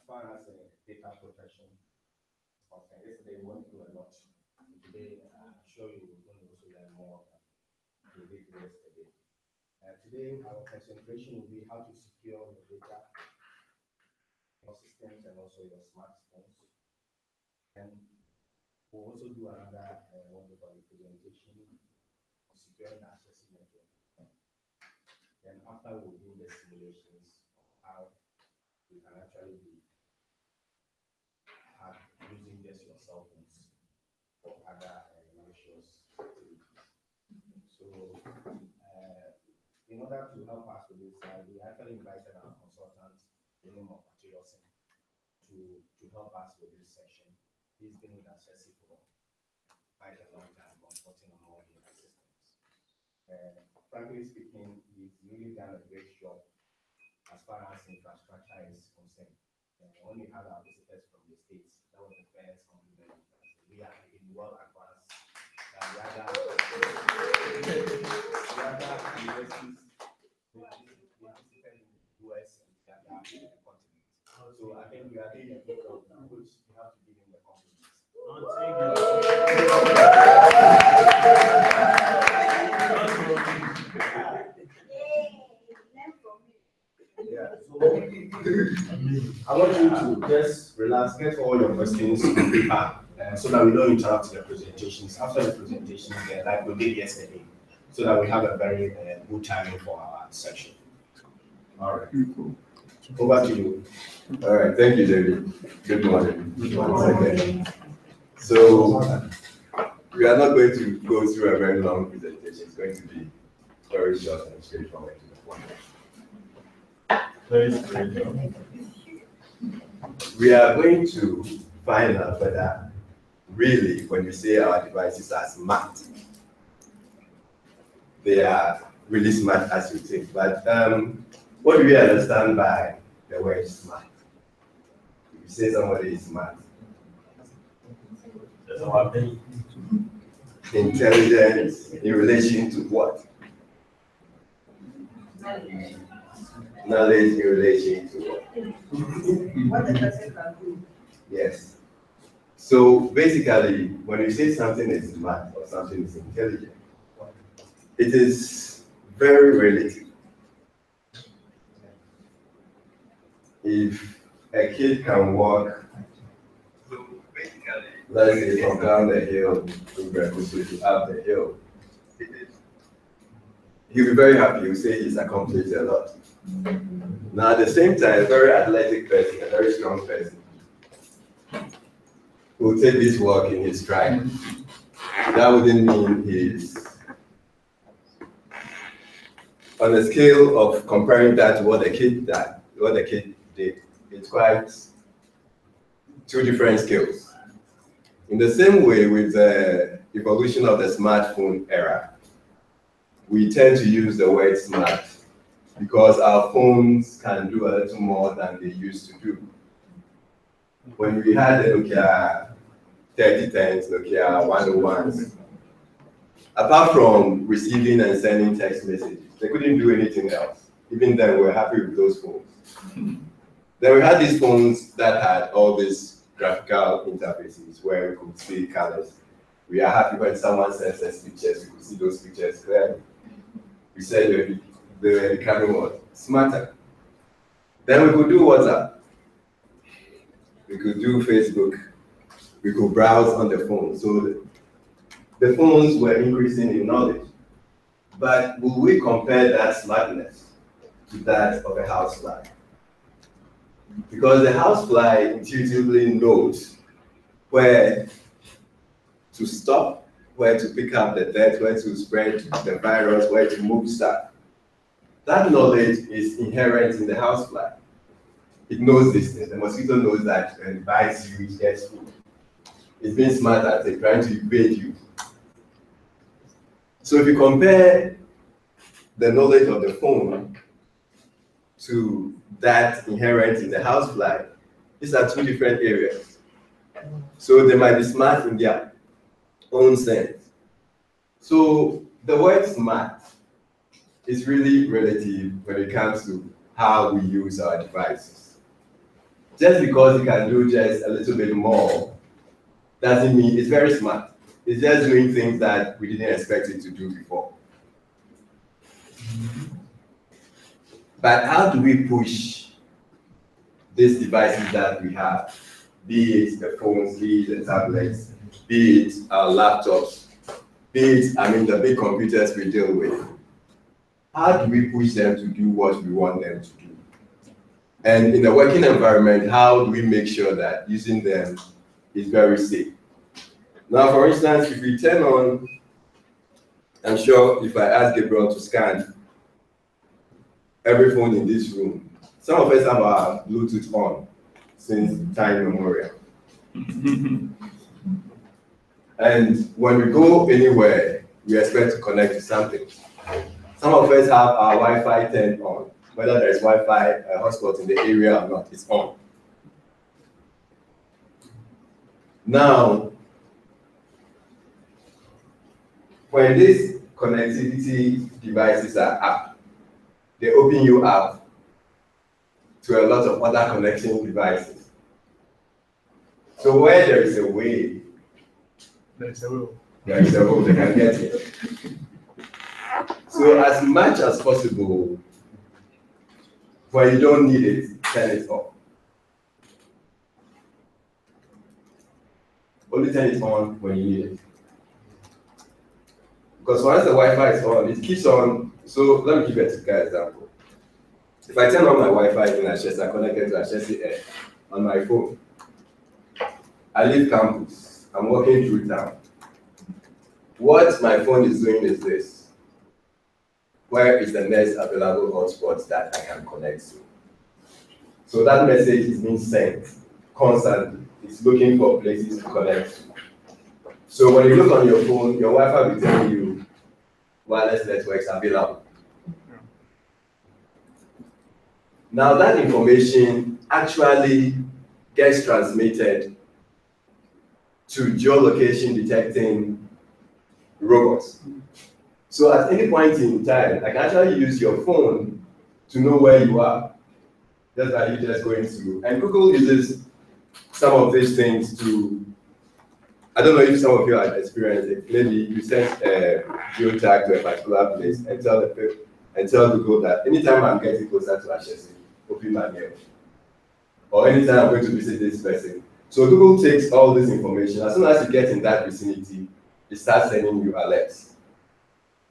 far as data protection is concerned, yesterday we went through a lot. Today, I'm sure you will also learn more than we did yesterday. Today, our concentration will be how to secure your data, your systems, and also your smartphones. And we'll also do another wonderful presentation on securing the access network. Then after we'll do the simulations of how you can actually be using just your cell phones for other malicious activities. So, in order to help us with this, we actually invited our consultant, the name of Materialson, to help us with this session. He's been with Accessi for quite a long time, consulting on all the systems. Frankly speaking, he's really done a great job as far as infrastructure is concerned. When we had our visitors from the States, that was the first compliment. We are in well advanced. The other universities, we visited in the US and the other continents. So I think we are doing a good job now, which we have to give him the compliments. Yeah, so I want you to just relax, get all your questions on paper, so that we don't interrupt the presentations. After the presentation, like we did yesterday, so that we have a very good timing for our session. All right. Over to you. All right. Thank you, David. Good morning. Good morning. So we are not going to go through a very long presentation. It's going to be very short and straightforward to the point. We are going to find out whether really, when we say our devices are smart, they are really smart as you think. But what do we understand by the word smart? If you say somebody is smart, intelligence in relation to what? Knowledge in relation to what the person can do. Yes. So basically, when you say something is smart or something is intelligent, it is very relative. If a kid can walk, let's say from down the hill to Breakfast up the hill, he'll be very happy. He'll say he's accomplished a lot. Now, at the same time, a very athletic person, a very strong person, will take this walk in his stride. That wouldn't mean he's on a scale of comparing that to what the kid did. It's quite two different skills. In the same way, with the evolution of the smartphone era, we tend to use the word smart because our phones can do a little more than they used to do. When we had the Nokia 3010s, Nokia 101s, apart from receiving and sending text messages, they couldn't do anything else. Even then, we were happy with those phones. Then we had these phones that had all these graphical interfaces where we could see colors. We are happy when someone sends us pictures, we could see those pictures clearly. We said they were becoming what? Smarter. Then we could do WhatsApp. We could do Facebook. We could browse on the phone. So the phones were increasing in knowledge. But will we compare that smartness to that of a housefly? Because the housefly intuitively knows where to stop, where to pick up the dirt, where to spread the virus, where to move stuff. That knowledge is inherent in the housefly. It knows this thing. The mosquito knows that when it bites you, it gets food. It's being smart at it, trying to evade you. So if you compare the knowledge of the phone to that inherent in the housefly, these are two different areas. So they might be smart in their own sense. So the word smart is really relative when it comes to how we use our devices. Just because it can do just a little bit more doesn't mean it's very smart. It's just doing things that we didn't expect it to do before. But how do we push these devices that we have, be it the phones, be it the tablets, be it our laptops, be it, the big computers we deal with? How do we push them to do what we want them to do? And in a working environment, how do we make sure that using them is very safe? Now, for instance, if we turn on, I'm sure if I ask Gabriel to scan every phone in this room, some of us have our Bluetooth on since time immemorial. And when we go anywhere, we expect to connect to something. Some of us have our Wi-Fi turned on. Whether there's Wi-Fi hotspot in the area or not, it's on. Now, when these connectivity devices are up, they open you up to a lot of other connection devices. So where there is a way, there is a will they can get it. So as much as possible, when you don't need it, turn it off. Only turn it on when you need it. Because once the Wi-Fi is on, it keeps on. So let me give you a typical example. If I turn on my Wi-Fi in Ashesi, I connected to Ashesi Air on my phone. I leave campus. I'm walking through town. What my phone is doing is this. Where is the next available hotspot that I can connect to? So that message is being sent constantly. It's looking for places to connect to. So when you look on your phone, your Wi-Fi will tell you wireless networks available. Now that information actually gets transmitted to geolocation detecting robots. So at any point in time, I can actually use your phone to know where you are. Just by you just going through. And Google uses some of these things to, I don't know if some of you have experienced it. Maybe you send a geotag to a particular place and tell Google that anytime I'm getting closer to Ashesi, open my mail. Or anytime I'm going to visit this person. So Google takes all this information. As soon as you get in that vicinity, it starts sending you alerts.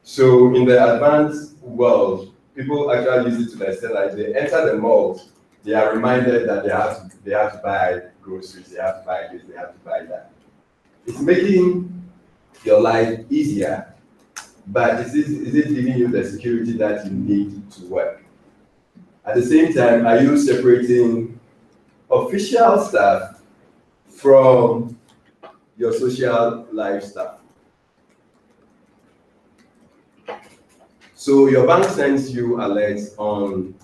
So in the advanced world, people actually use it to the extent that they enter the malls, they are reminded that they have to buy groceries, they have to buy this, they have to buy that. It's making your life easier, but is it giving you the security that you need to work? At the same time, are you separating official stuff from your social life stuff? So your bank sends you alerts on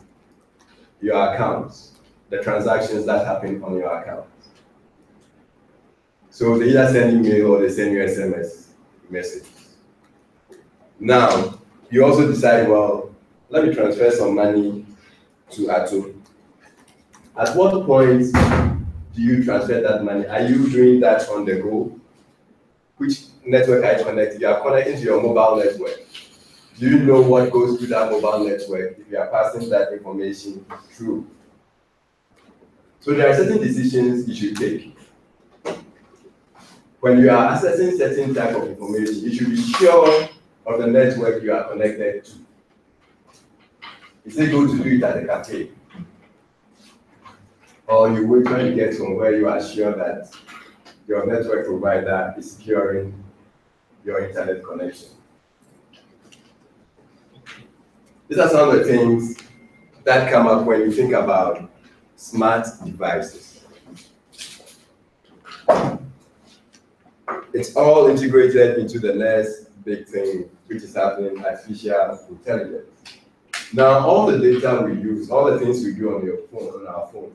your accounts, the transactions that happen on your account. So they either send you mail or they send you SMS messages. Now, you also decide, well, let me transfer some money to Atom. At what point do you transfer that money? Are you doing that on the go? Which network are you connected? You are connecting to your mobile network. Do you know what goes through that mobile network if you are passing that information through? So there are certain decisions you should take. When you are accessing certain type of information, you should be sure of the network you are connected to. Is it good to do it at the cafe? Or you wait when you get home where you are sure that your network provider is securing your internet connection? These are some of the things that come up when you think about smart devices. It's all integrated into the next big thing, which is happening, artificial intelligence. Now, all the data we use, all the things we do on your phone, on our phones,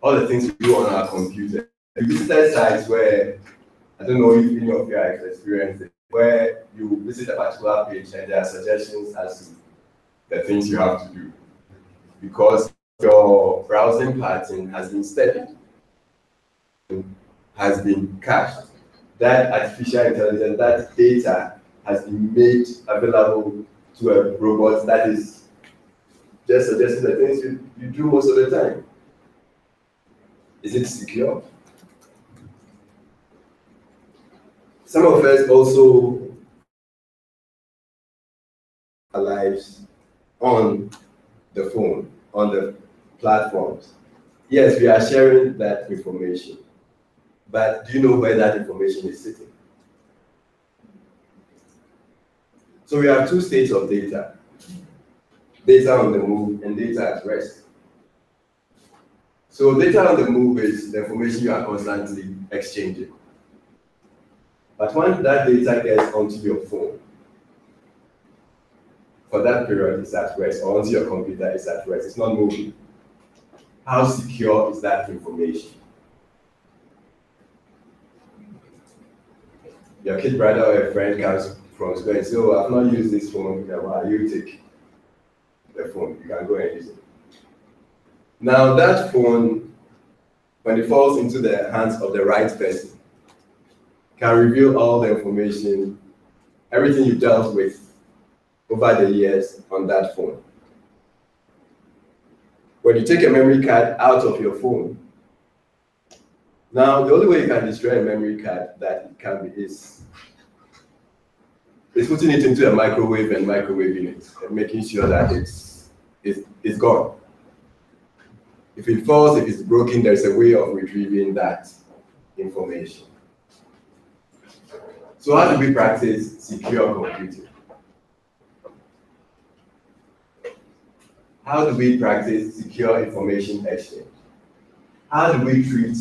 all the things we do on our computer, you visit sites where, I don't know if any of you have experienced it, where you visit a particular page and there are suggestions as to the things you have to do. Because your browser browsing pattern has been studied, has been cached. That artificial intelligence, that data has been made available to a robot that is just suggesting the things you do most of the time. Is it secure? Some of us also our lives on the phone, on the platforms. Yes, we are sharing that information, but do you know where that information is sitting? So we have two states of data: data on the move and data at rest. So data on the move is the information you are constantly exchanging. But when that data gets onto your phone, for that period it's at rest, or onto your computer it's at rest, it's not moving. How secure is that information? Your kid brother or a friend comes from school and says, "Oh, I've not used this phone in a while." You take the phone, you can go and use it. Now that phone, when it falls into the hands of the right person, can reveal all the information, everything you dealt with over the years on that phone. When you take a memory card out of your phone, now the only way you can destroy a memory card that it can be is putting it into a microwave and microwaving it and making sure that it's gone. If it falls, if it's broken, there's a way of retrieving that information. So how do we practice secure computing? How do we practice secure information exchange? How do we treat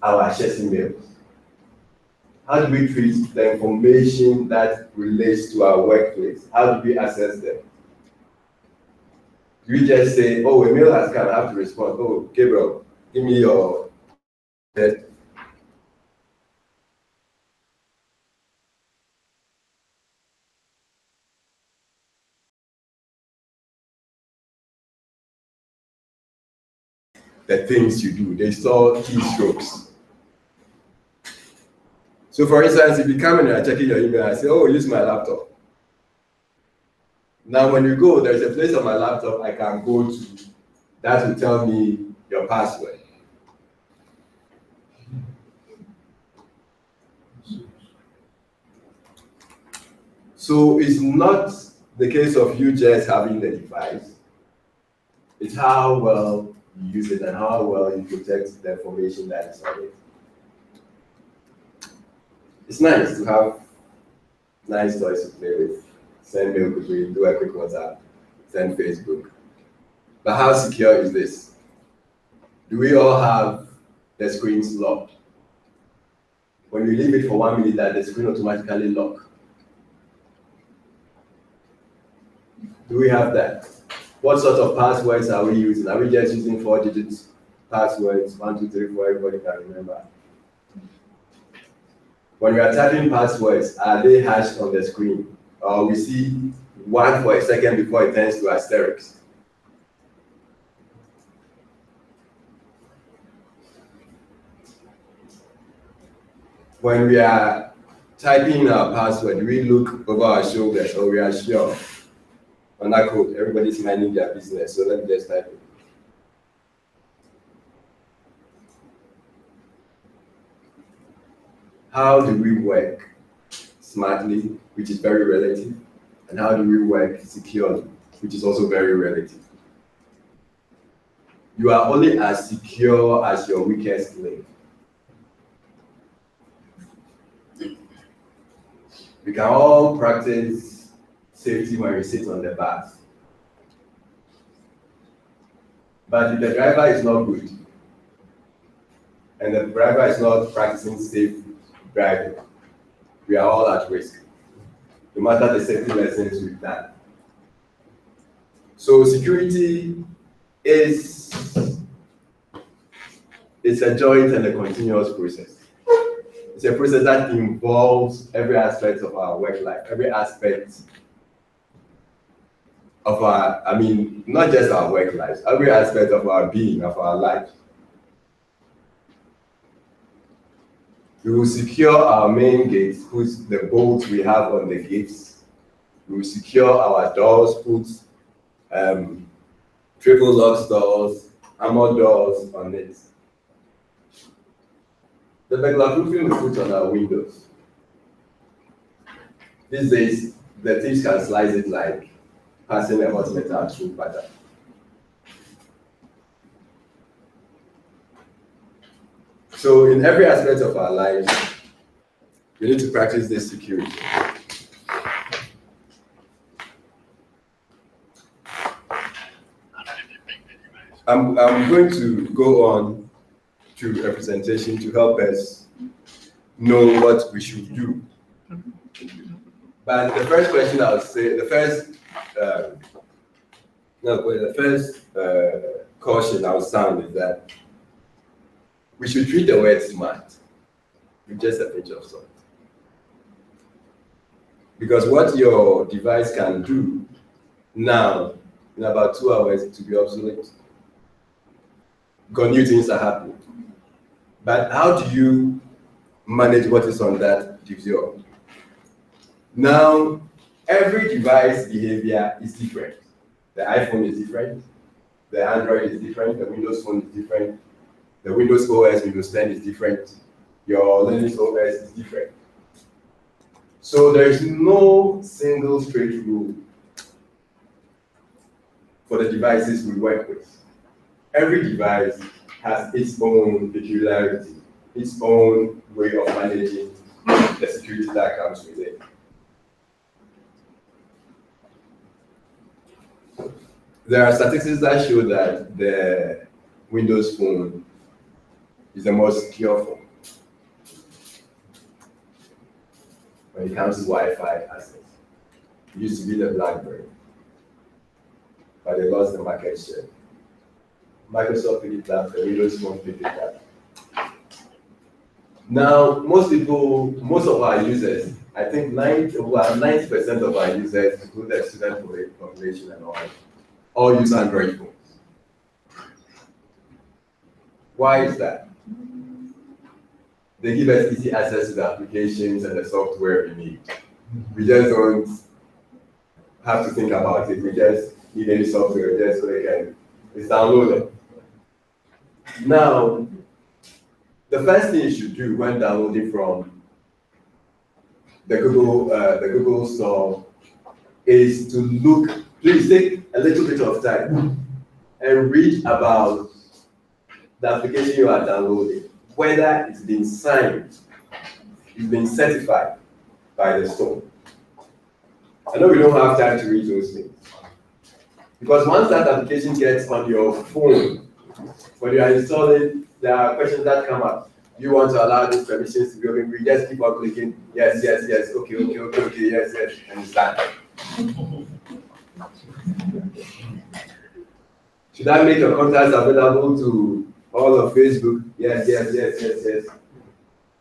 our shared emails? How do we treat the information that relates to our workplace? How do we access them? Do we just say, "Oh, a mail has come, I have to respond. Oh, Gabriel, give me your head." The things you do, they store keystrokes. So for instance, if you come in and are checking your email, I say, "Oh, use my laptop." Now when you go, there's a place on my laptop I can go to that will tell me your password. So it's not the case of you just having the device, it's how well you use it and how well you protect the information that is on it. It's nice to have nice toys to play with. Send mail quickly, do a quick WhatsApp, send Facebook. But how secure is this? Do we all have the screens locked? When we leave it for 1 minute, that the screen automatically lock. Do we have that? What sort of passwords are we using? Are we just using 4-digit passwords, 1, 2, 3, 4, everybody can remember? When we are typing passwords, are they hashed on the screen? Or we see 1 for a second before it turns to asterisk? When we are typing our password, do we look over our shoulders or we are sure? On that code, everybody's minding their business, so let me just type it. How do we work smartly, which is very relative, and how do we work securely, which is also very relative? You are only as secure as your weakest link. We can all practice safety when we sit on the bus. But if the driver is not good, and the driver is not practicing safe driving, we are all at risk, no matter the safety lessons we've done. So security is a joint and a continuous process. It's a process that involves every aspect of our work life, every aspect of our, I mean, not just our work lives, every aspect of our being, of our life. We will secure our main gates, put the bolts we have on the gates. We will secure our doors, put triple lock doors, armor doors on it. The burglar proofing we put on our windows. These days, the thieves can slice it like passing a hot metal through butter. So in every aspect of our lives, we need to practice this security. I'm going to go on to a presentation to help us know what we should do. But the first question I would say, the first caution I would sound is that we should treat the word smart with just a pinch of salt. Because what your device can do now, in about 2 hours, it will be obsolete. Because new things are happening. But how do you manage what is on that divisor? Now, every device behavior is different. The iPhone is different, the Android is different, the Windows Phone is different, the Windows OS, Windows 10 is different, your Linux OS is different. So there is no single straight rule for the devices we work with. Every device has its own peculiarity, its own way of managing the security that comes with it. There are statistics that show that the Windows Phone is the most secure phone when it comes to Wi-Fi access. It used to be the BlackBerry, but they lost the market share. Microsoft picked it up, the Windows Phone picked it up. Now, most of our users, I think 90% of our users, including the student population and all use Android phones. Why is that? They give us easy access to the applications and the software we need. We just don't have to think about it. We just need any software just so they can download it. Now, the first thing you should do when downloading from the Google Store is to look. Please take a little bit of time and read about the application you are downloading, whether it's been signed, it's been certified by the store. I know we don't have time to read those things. Because once that application gets on your phone, when you are installing, there are questions that come up. You want to allow these permissions to be open? We just keep on clicking, yes, yes, yes, okay, yes, yes, and it's done. Should I make your contacts available to all of Facebook? Yes, yes, yes, yes, yes.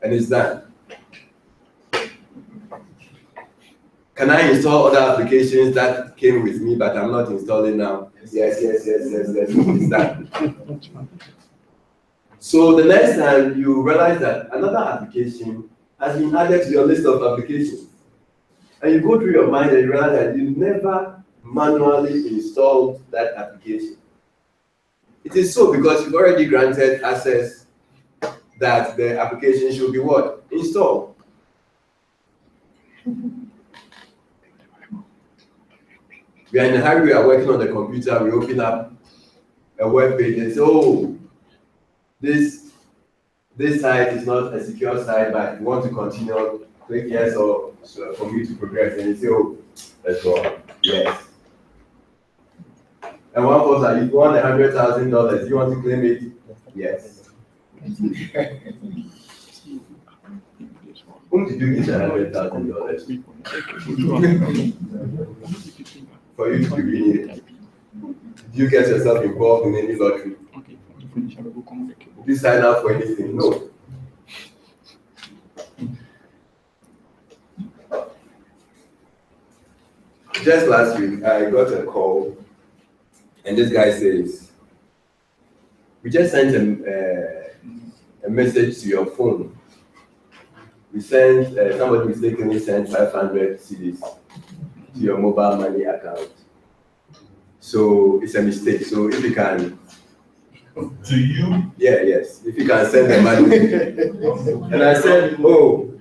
And it's done. Can I install other applications that came with me but I'm not installing now? Yes, yes, yes, yes, yes. It's done. So the next time you realize that another application has been added to your list of applications, and you go through your mind and you realize that you never manually installed that application. It is so because you've already granted access that the application should be what? Installed. We are in a hurry, we are working on the computer, we open up a web page and say, oh, this site is not a secure site, but we want to continue, click yes or for me to progress, and you say, oh, let's go, yes. And one person, if you want $100,000, you want to claim it? Yes. Whom did you get $100,000? For you to be winning it. Did you get yourself involved in any lottery? Did you sign up for anything? No. just last week, I got a call, and this guy says, we just sent a message to your phone. We sent, somebody mistakenly sent 500 CDs to your mobile money account. So it's a mistake. So if you can. To you? Yeah, yes. If you can send the money. And I said, oh,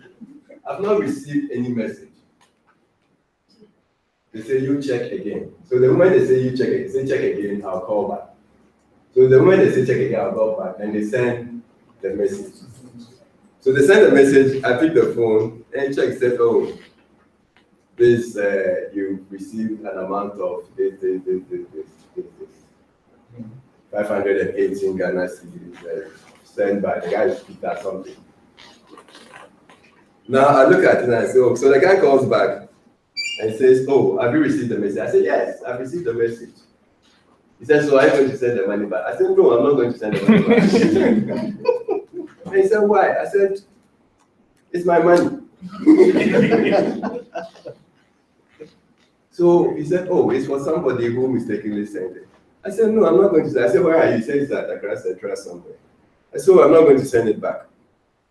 I've not received any message. They say, you check again. So the moment they say, you check again, say, check again, I'll call back. So the moment they say, check again, I'll call back. And they send the message. So they send a message, I pick the phone, and check, said, oh, this, you received an amount of this. 518 Ghana cedis sent by the guy picked that something. Now I look at it and I say, oh, so the guy calls back and says, oh, have you received the message? I said, yes, I've received the message. He said, so are you going to send the money back? I said, no, I'm not going to send the money back. And he said, why? I said, it's my money. So he said, oh, it's for somebody who mistakenly sent it. I said, no, I'm not going to send it. I said, where are you? He said, it's at Accra Central somewhere. I said, oh, I'm not going to send it back.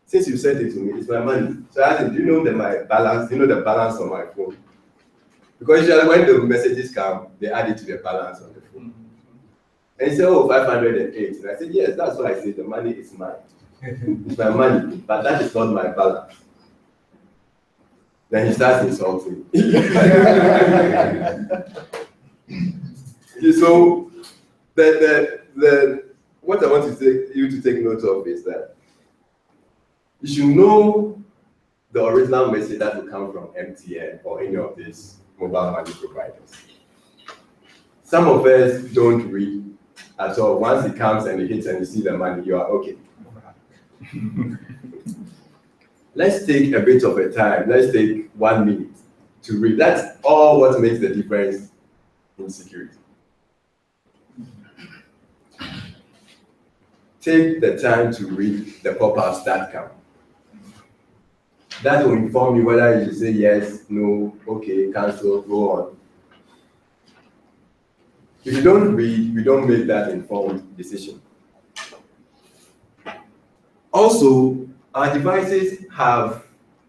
Since you sent it to me, it's my money. So I asked him, do you know my balance? Do you know the balance on my phone? Because usually when the messages come, they add it to the balance on the phone. And he said, oh, 508. And I said, yes, that's why I say the money is mine. It's my money, but that is not my balance. Then he starts insulting me. So what I want you to take note of is that you should know the original message that will come from MTN or any of these mobile money providers. Some of us don't read at all. Once it comes and it hits and you see the money, you are okay. Let's take a bit of a time. Let's take 1 minute to read. That's all what makes the difference in security. Take the time to read the pop-ups that come. That will inform you whether you say yes, no, okay, cancel, go on. If you don't read, you don't make that informed decision. Also, our devices have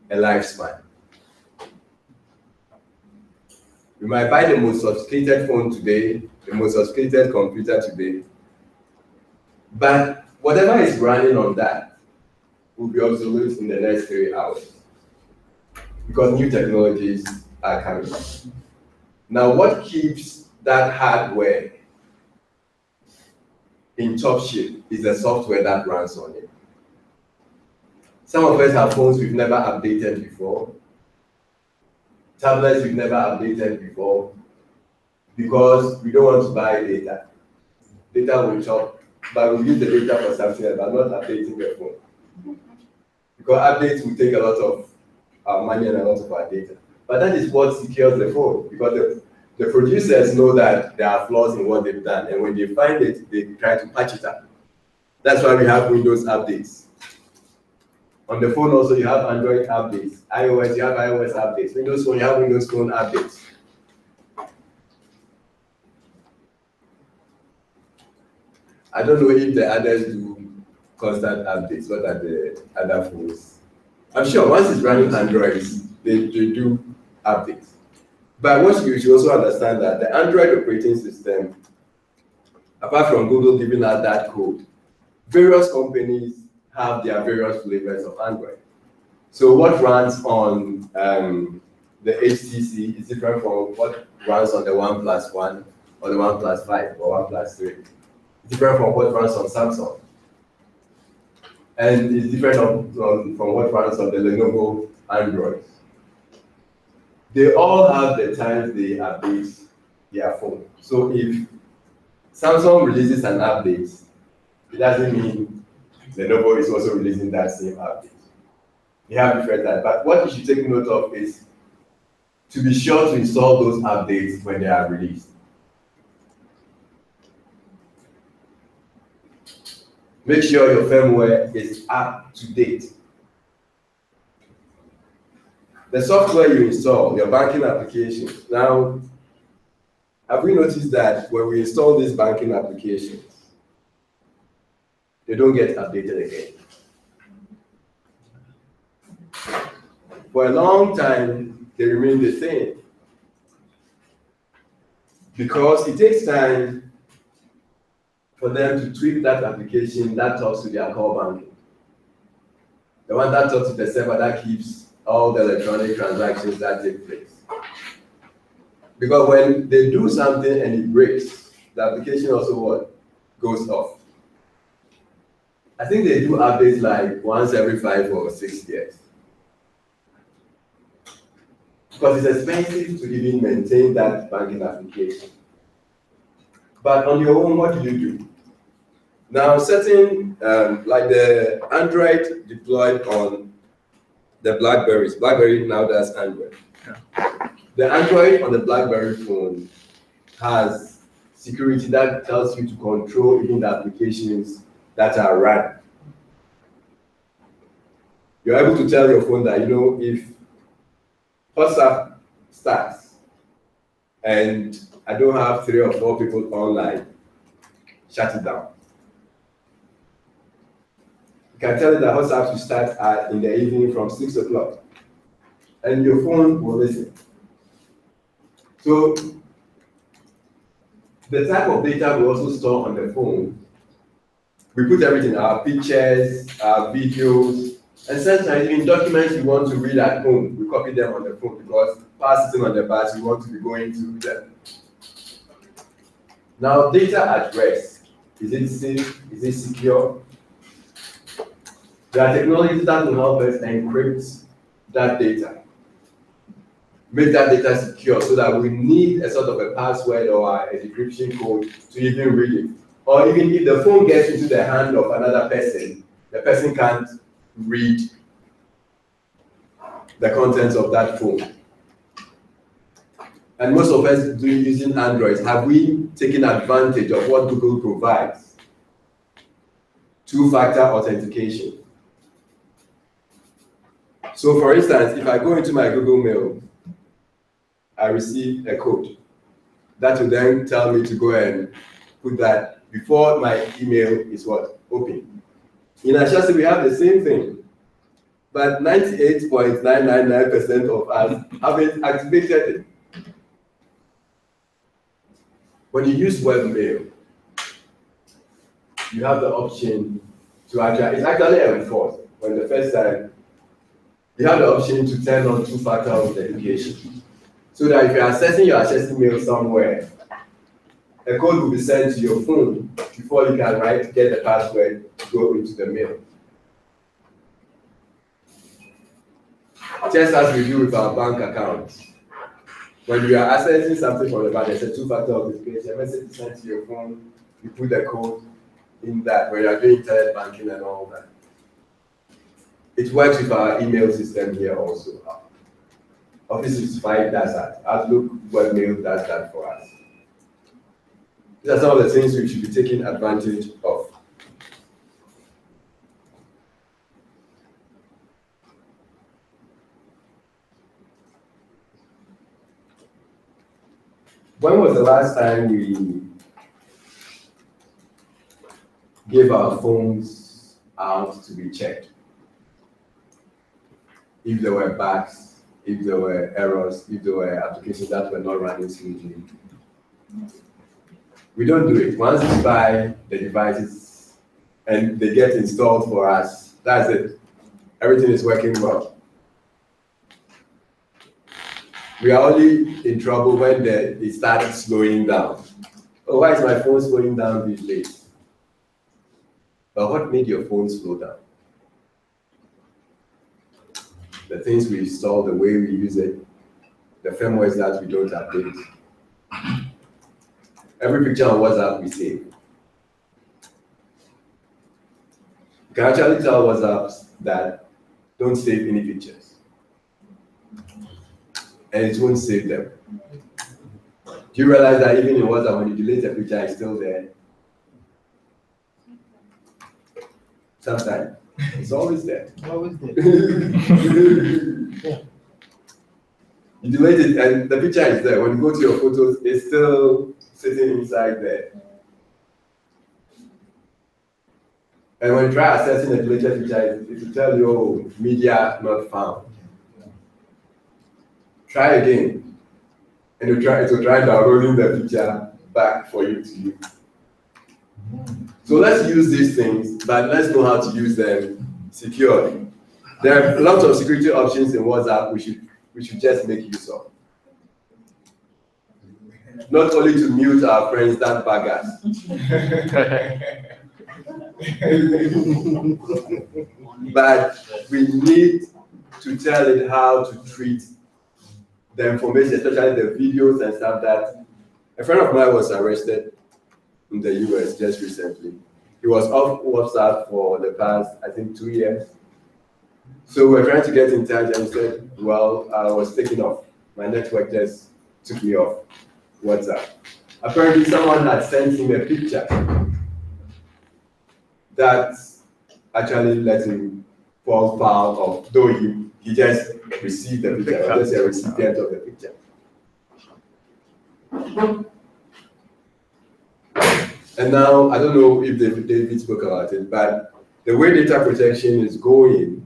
a lifespan. You might buy the most sophisticated phone today, the most sophisticated computer today, but whatever is running on that will be obsolete in the next 3 hours because new technologies are coming. Now, what keeps that hardware in top shape is the software that runs on it. Some of us have phones we've never updated before, tablets we've never updated before, because we don't want to buy data. Data will chop, but we'll use the data for something else, but not updating the phone. Because updates will take a lot of our money and a lot of our data. But that is what secures the phone, because the producers know that there are flaws in what they've done, and when they find it, they try to patch it up. That's why we have Windows updates. On the phone also, you have Android updates. iOS, you have iOS updates. Windows Phone, you have Windows Phone updates. I don't know if the others do constant updates. What are the other phones? I'm sure once it's running Androids, they do updates. But what you should also understand that the Android operating system, apart from Google giving out that code, various companies have their various flavors of Android. So what runs on the HTC is different from what runs on the OnePlus 1 or the OnePlus 5 or OnePlus 3. It's different from what runs on Samsung. And it's different from what runs on the Lenovo Android. They all have the times they update their phone. So if Samsung releases an update, it doesn't mean Lenovo is also releasing that same update. They have different times. But what you should take note of is to be sure to install those updates when they are released. Make sure your firmware is up to date. the software you install, your banking application. Now, have we noticed that when we install these banking applications, they don't get updated again? For a long time, they remain the same. Because it takes time for them to tweak that application that talks to their core banking. The one that talks to the server that keeps all the electronic transactions that take place. Because when they do something and it breaks, the application also what? Goes off. I think they do updates like once every 5 or 6 years. Because it's expensive to even maintain that banking application. But on your own, what do you do? Now, certain, like the Android deployed on the Blackberries. Blackberry now does Android. Yeah. The Android on the Blackberry phone has security that tells you to control even the applications that are run. You're able to tell your phone that, if WhatsApp starts and I don't have 3 or 4 people online, shut it down. You can tell it that WhatsApp should start in the evening from 6 o'clock, and your phone will listen. So the type of data we also store on the phone, we put everything, our pictures, our videos, and sometimes even documents we want to read at home, we copy them on the phone because while sitting on the bus, we want to be going through them. Now, data at rest, is it safe? Is it secure? There are technologies that will help us encrypt that data, make that data secure so that we need a sort of a password or a decryption code to even read it. Or even if the phone gets into the hand of another person, the person can't read the contents of that phone. And most of us using Android, have we taken advantage of what Google provides? Two-factor authentication. So for instance, if I go into my Google Mail, I receive a code that will then tell me to go and put that before my email is what? Open. In Ashasi, we have the same thing, but 98.999% of us haven't activated it. When you use webmail, you have the option to it's actually enforced. When the first time, you have the option to turn on two-factor authentication. So that if you are accessing your Ashesi mail somewhere, a code will be sent to your phone before you can get the password to go into the mail. Just as we do with our bank accounts. When you are accessing something from the bank, there's a two-factor authentication. A message is sent to your phone, you put the code in that when you are doing internet banking and all that. It works with our email system here also. Office 365 does that. Outlook webmail does that for us. These are some of the things we should be taking advantage of. When was the last time we gave our phones out to be checked? If there were bugs, if there were errors, if there were applications that were not running smoothly. We don't do it. Once we buy the devices and they get installed for us, that's it. Everything is working well. We are only in trouble when it started slowing down. Oh, why is my phone slowing down these days? But what made your phone slow down? The things we install, the way we use it, the firmwares that we don't update. Every picture on WhatsApp we save. You can actually tell WhatsApp that don't save any pictures. And it won't save them. Do you realize that even in WhatsApp, when you delete a picture, it's still there? Sometimes. It's always there. Always there. Yeah. You delete it, and the picture is there. When you go to your photos, it's still sitting inside there. And when you try accessing the deleted picture, it will tell you, oh, media not found. Try again, and it will try downloading the picture back for you to use. So let's use these things, but let's know how to use them securely. There are lots of security options in WhatsApp we should just make use of. Not only to mute our friends that bug us. But we need to tell it how to treat the information, especially the videos and stuff. That a friend of mine was arrested in the US just recently. He was off WhatsApp for the past, I think, 2 years. So we're trying to get in touch, and he said, well, I was taken off. My network just took me off WhatsApp. Apparently someone had sent him a picture that actually let him fall foul of, though he just received the picture, or just a recipient of the picture. And now, I don't know if David spoke about it, but the way data protection is going,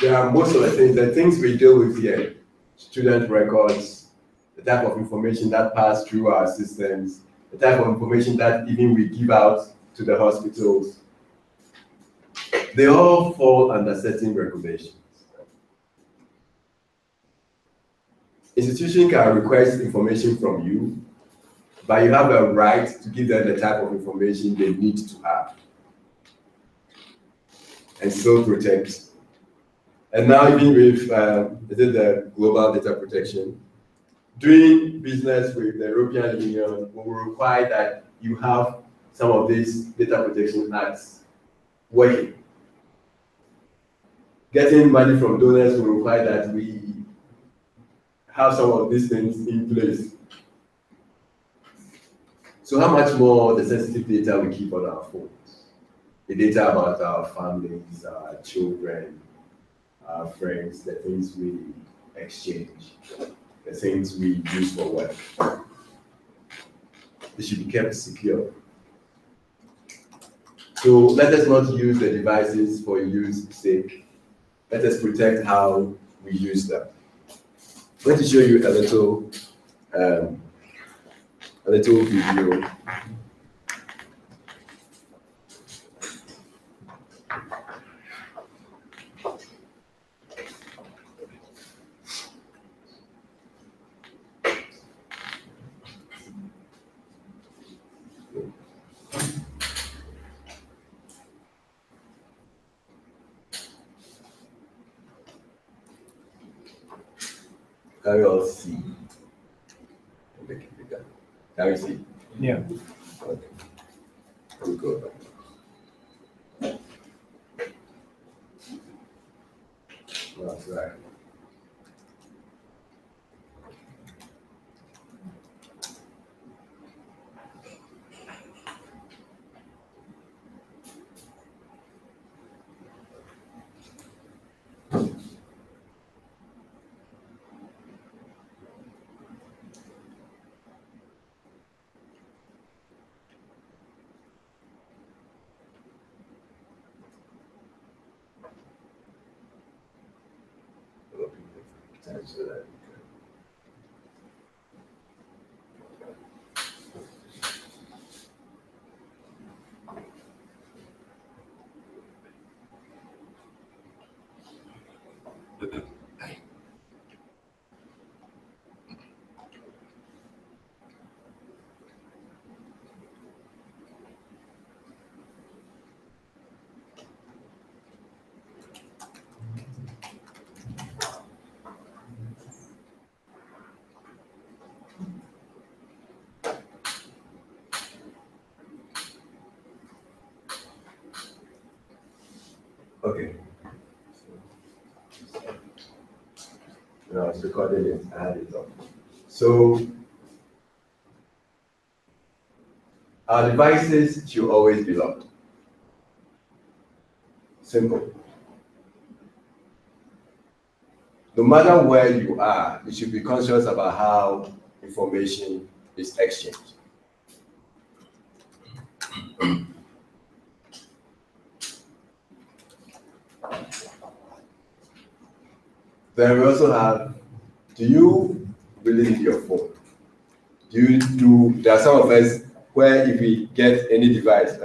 there are most of the things we deal with here, student records, the type of information that pass through our systems, the type of information that even we give out to the hospitals, they all fall under certain regulations. Institution can request information from you, but you have a right to give them the type of information they need to have and still protect. And now even with the global data protection, doing business with the European Union will require that you have some of these data protection acts working. Getting money from donors will require that we have some of these things in place. So how much more the sensitive data we keep on our phones? The data about our families, our children, our friends, the things we exchange, the things we use for work. They should be kept secure. So let us not use the devices for use sake. Let us protect how we use them. I'm going to show you a little video. Can you all see? Can you see? Yeah. Okay. Here we go. That's right. So that okay. Now it's recording it. I had it up. So our devices should always be locked. Simple. no matter where you are, you should be conscious about how information is exchanged. Then we also have, do you really need your phone? There are some of us where if we get any device,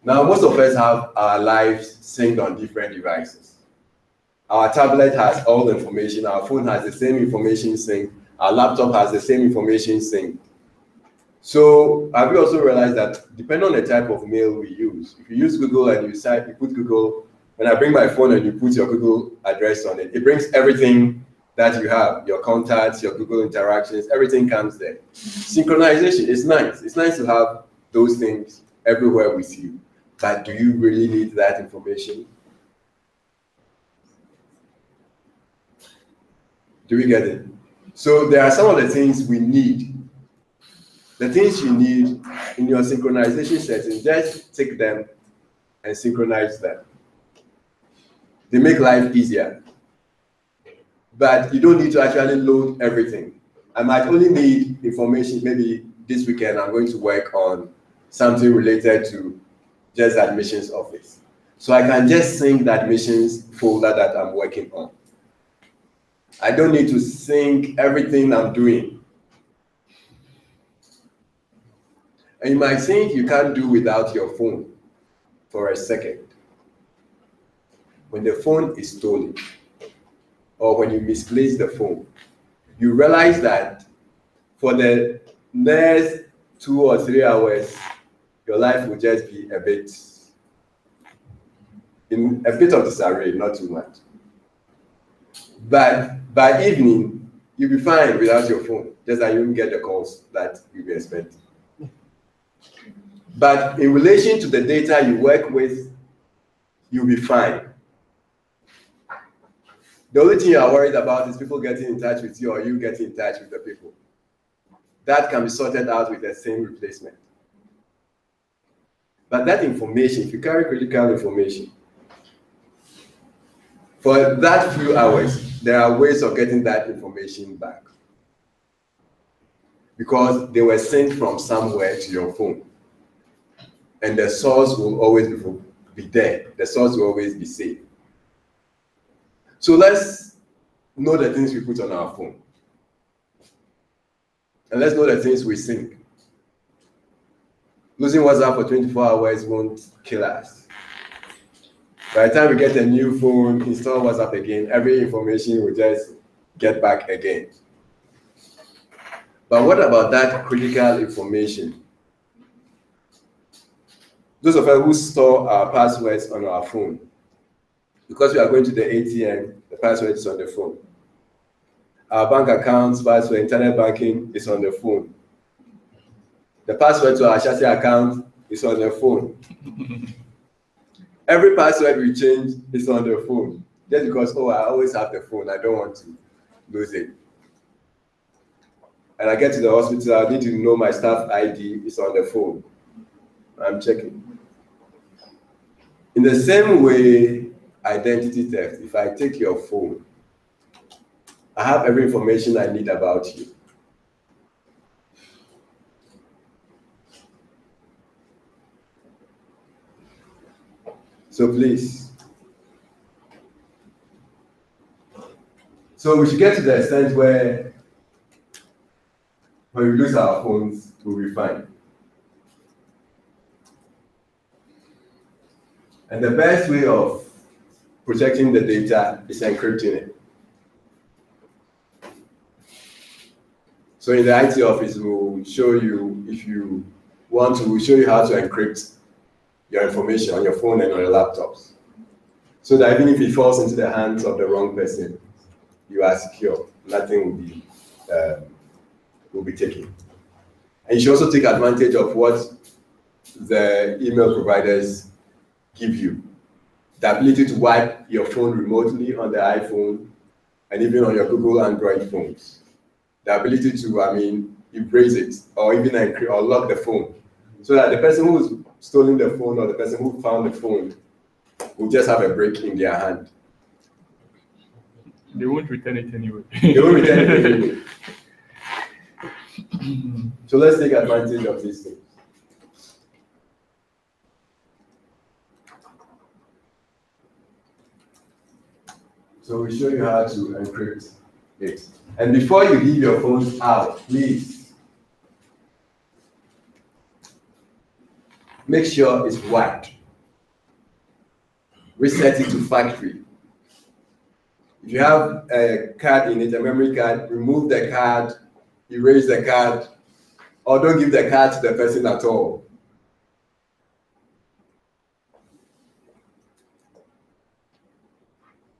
now most of us have our lives synced on different devices. Our tablet has all the information, our phone has the same information synced, our laptop has the same information synced. So have you also realized that depending on the type of mail we use, if you use Google and you put Google, when I bring my phone and you put your Google address on it, it brings everything that you have, your contacts, your Google interactions, everything comes there. Synchronization is nice. It's nice to have those things everywhere with you. But do you really need that information? Do we get it? So there are some of the things we need. The things you need in your synchronization settings, just take them and synchronize them. They make life easier. But you don't need to actually load everything. I might only need information, maybe this weekend I'm going to work on something related to just admissions office. So I can just sync the admissions folder that I'm working on. I don't need to sync everything I'm doing. And you might think you can't do without your phone for a second. When the phone is stolen, or when you misplace the phone, you realize that for the next 2 or 3 hours, your life will just be in a bit of disarray, not too much. But by evening, you'll be fine without your phone, just that you won't get the calls that you be expecting. But in relation to the data you work with, you'll be fine. The only thing you are worried about is people getting in touch with you or you getting in touch with the people. That can be sorted out with the same replacement. But that information, if you carry critical information, for that few hours, there are ways of getting that information back. Because they were sent from somewhere to your phone. And the source will always be there. The source will always be safe. So let's know the things we put on our phone. And let's know the things we sync. Losing WhatsApp for 24 hours won't kill us. By the time we get a new phone, install WhatsApp again, every information will just get back again. But what about that critical information? Those of us who store our passwords on our phone, because we are going to the ATM, the password is on the phone. Our bank accounts, password, internet banking is on the phone. The password to our Chassis account is on the phone. Every password we change is on the phone. Just because, oh, I always have the phone, I don't want to lose it. And I get to the hospital, I need to know my staff ID is on the phone. I'm checking. In the same way, identity theft, if I take your phone, I have every information I need about you. So please. So we should get to the extent where when we lose our phones, we'll be fine. And the best way of protecting the data is encrypting it. So in the IT office, we'll show you, if you want to, we'll show you how to encrypt your information on your phone and on your laptops. So that even if it falls into the hands of the wrong person, you are secure. Nothing will be taken. And you should also take advantage of what the email providers give you. The ability to wipe your phone remotely on the iPhone and even on your Google Android phones. The ability to, erase it or even encrypt or lock the phone, so that the person who's stolen the phone or the person who found the phone will just have a break in their hand. They won't return it anyway. They won't return it anyway. So let's take advantage of these things. So we show you how to encrypt it. And before you leave your phones out, please make sure it's white. Reset it to factory. If you have a card in it, a memory card, remove the card, erase the card, or don't give the card to the person at all.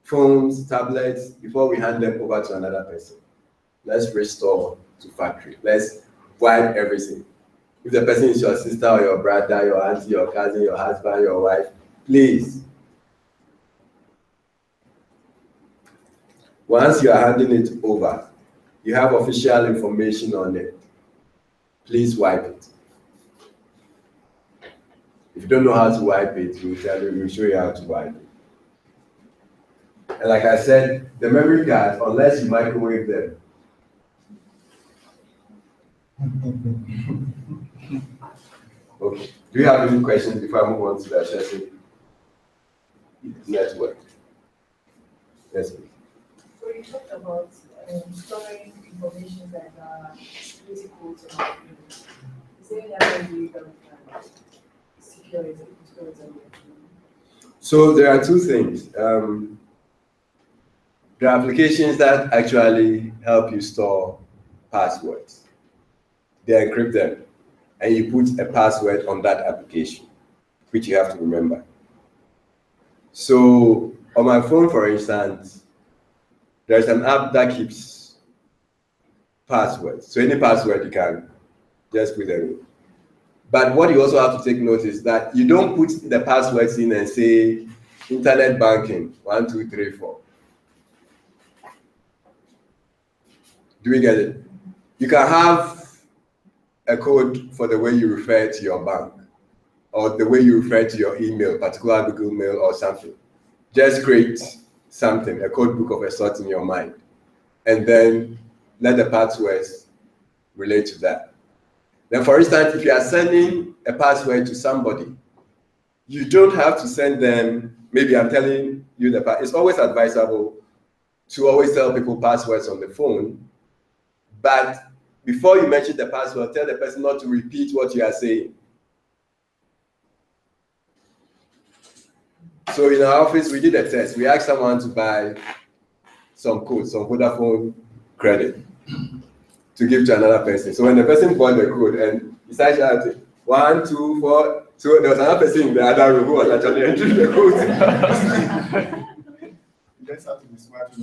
Phones, tablets, before we hand them over to another person, let's restore to factory. Let's wipe everything. If the person is your sister or your brother, your auntie, your cousin, your husband, your wife, please. Once you are handing it over, you have official information on it. Please wipe it. If you don't know how to wipe it, we'll tell you, we'll show you how to wipe it. And like I said, the memory cards, unless you microwave them. Okay. Do you have any questions before I move on to the assessing network? Yes, please. So you talked about storing information that are critical to our field. Is there any other way that we can secure it? So there are two things. There are applications that actually help you store passwords. They encrypt them, and you put a password on that application, which you have to remember. So on my phone, for instance, there's an app that keeps passwords. So any password you can just put them in. But what you also have to take note is that you don't put the passwords in and say internet banking 1 2 3 4. Do we get it? You can have a code for the way you refer to your bank or the way you refer to your email, particular Google Mail or something. Just create something, a code book of a sort in your mind, and then let the passwords relate to that. Then, for instance, if you are sending a password to somebody, you don't have to send them, maybe I'm telling you the password. It's always advisable to always tell people passwords on the phone, but before you mention the password, tell the person not to repeat what you are saying. So in our office, we did a test. We asked someone to buy some code, some Vodafone credit to give to another person. So when the person bought the code and he started shouting, 1 2 4, so there was another person in the other room who was actually entering the code. You just have to be smart.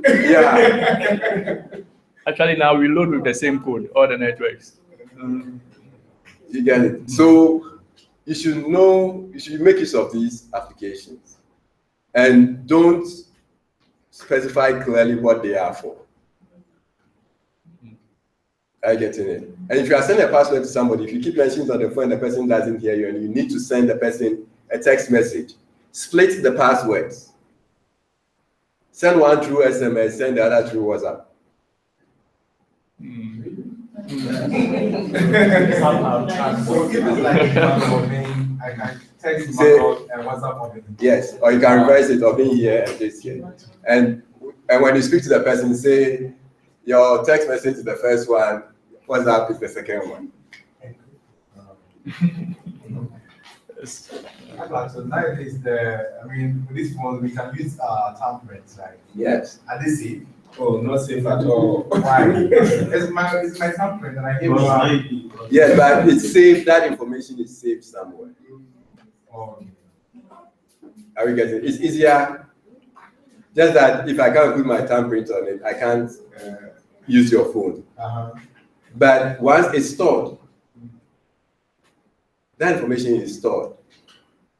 Yeah. Actually, now we load with the same code, all the networks. You get it. So you should know, you should make use of these applications and don't specify clearly what they are for. I get it. And if you are sending a password to somebody, if you keep mentioning it on the phone, the person doesn't hear you, and you need to send the person a text message, split the passwords. Send one through SMS, send the other through WhatsApp. So if it's like for me, I can text Marco and WhatsApp on it. Yes, or you can reverse it, or being here and this here. And when you speak to the person, say your text message is the first one, WhatsApp is the second one. So nowadays, with this phone, we can use thumbprints, right? Yes. Are they safe? Oh, not safe at all. Why? it's my thumbprint, and I gave Yes, but it's safe. That information is safe somewhere. Oh. Are we getting it? It's easier. Just that if I can't put my thumbprint on it, I can't use your phone. But once it's stored, that information is stored.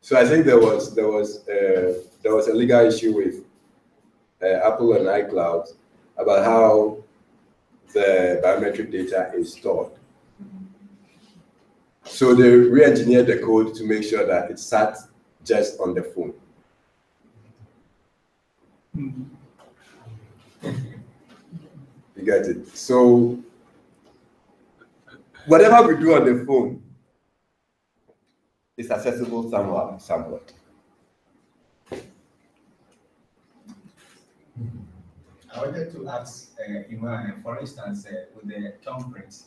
So I think there was a legal issue with Apple and iCloud about how the biometric data is stored. So they re-engineered the code to make sure that it sat just on the phone. You get it? So whatever we do on the phone is accessible somewhere, somewhat. I wanted to ask Iman, for instance, with the thumbprint,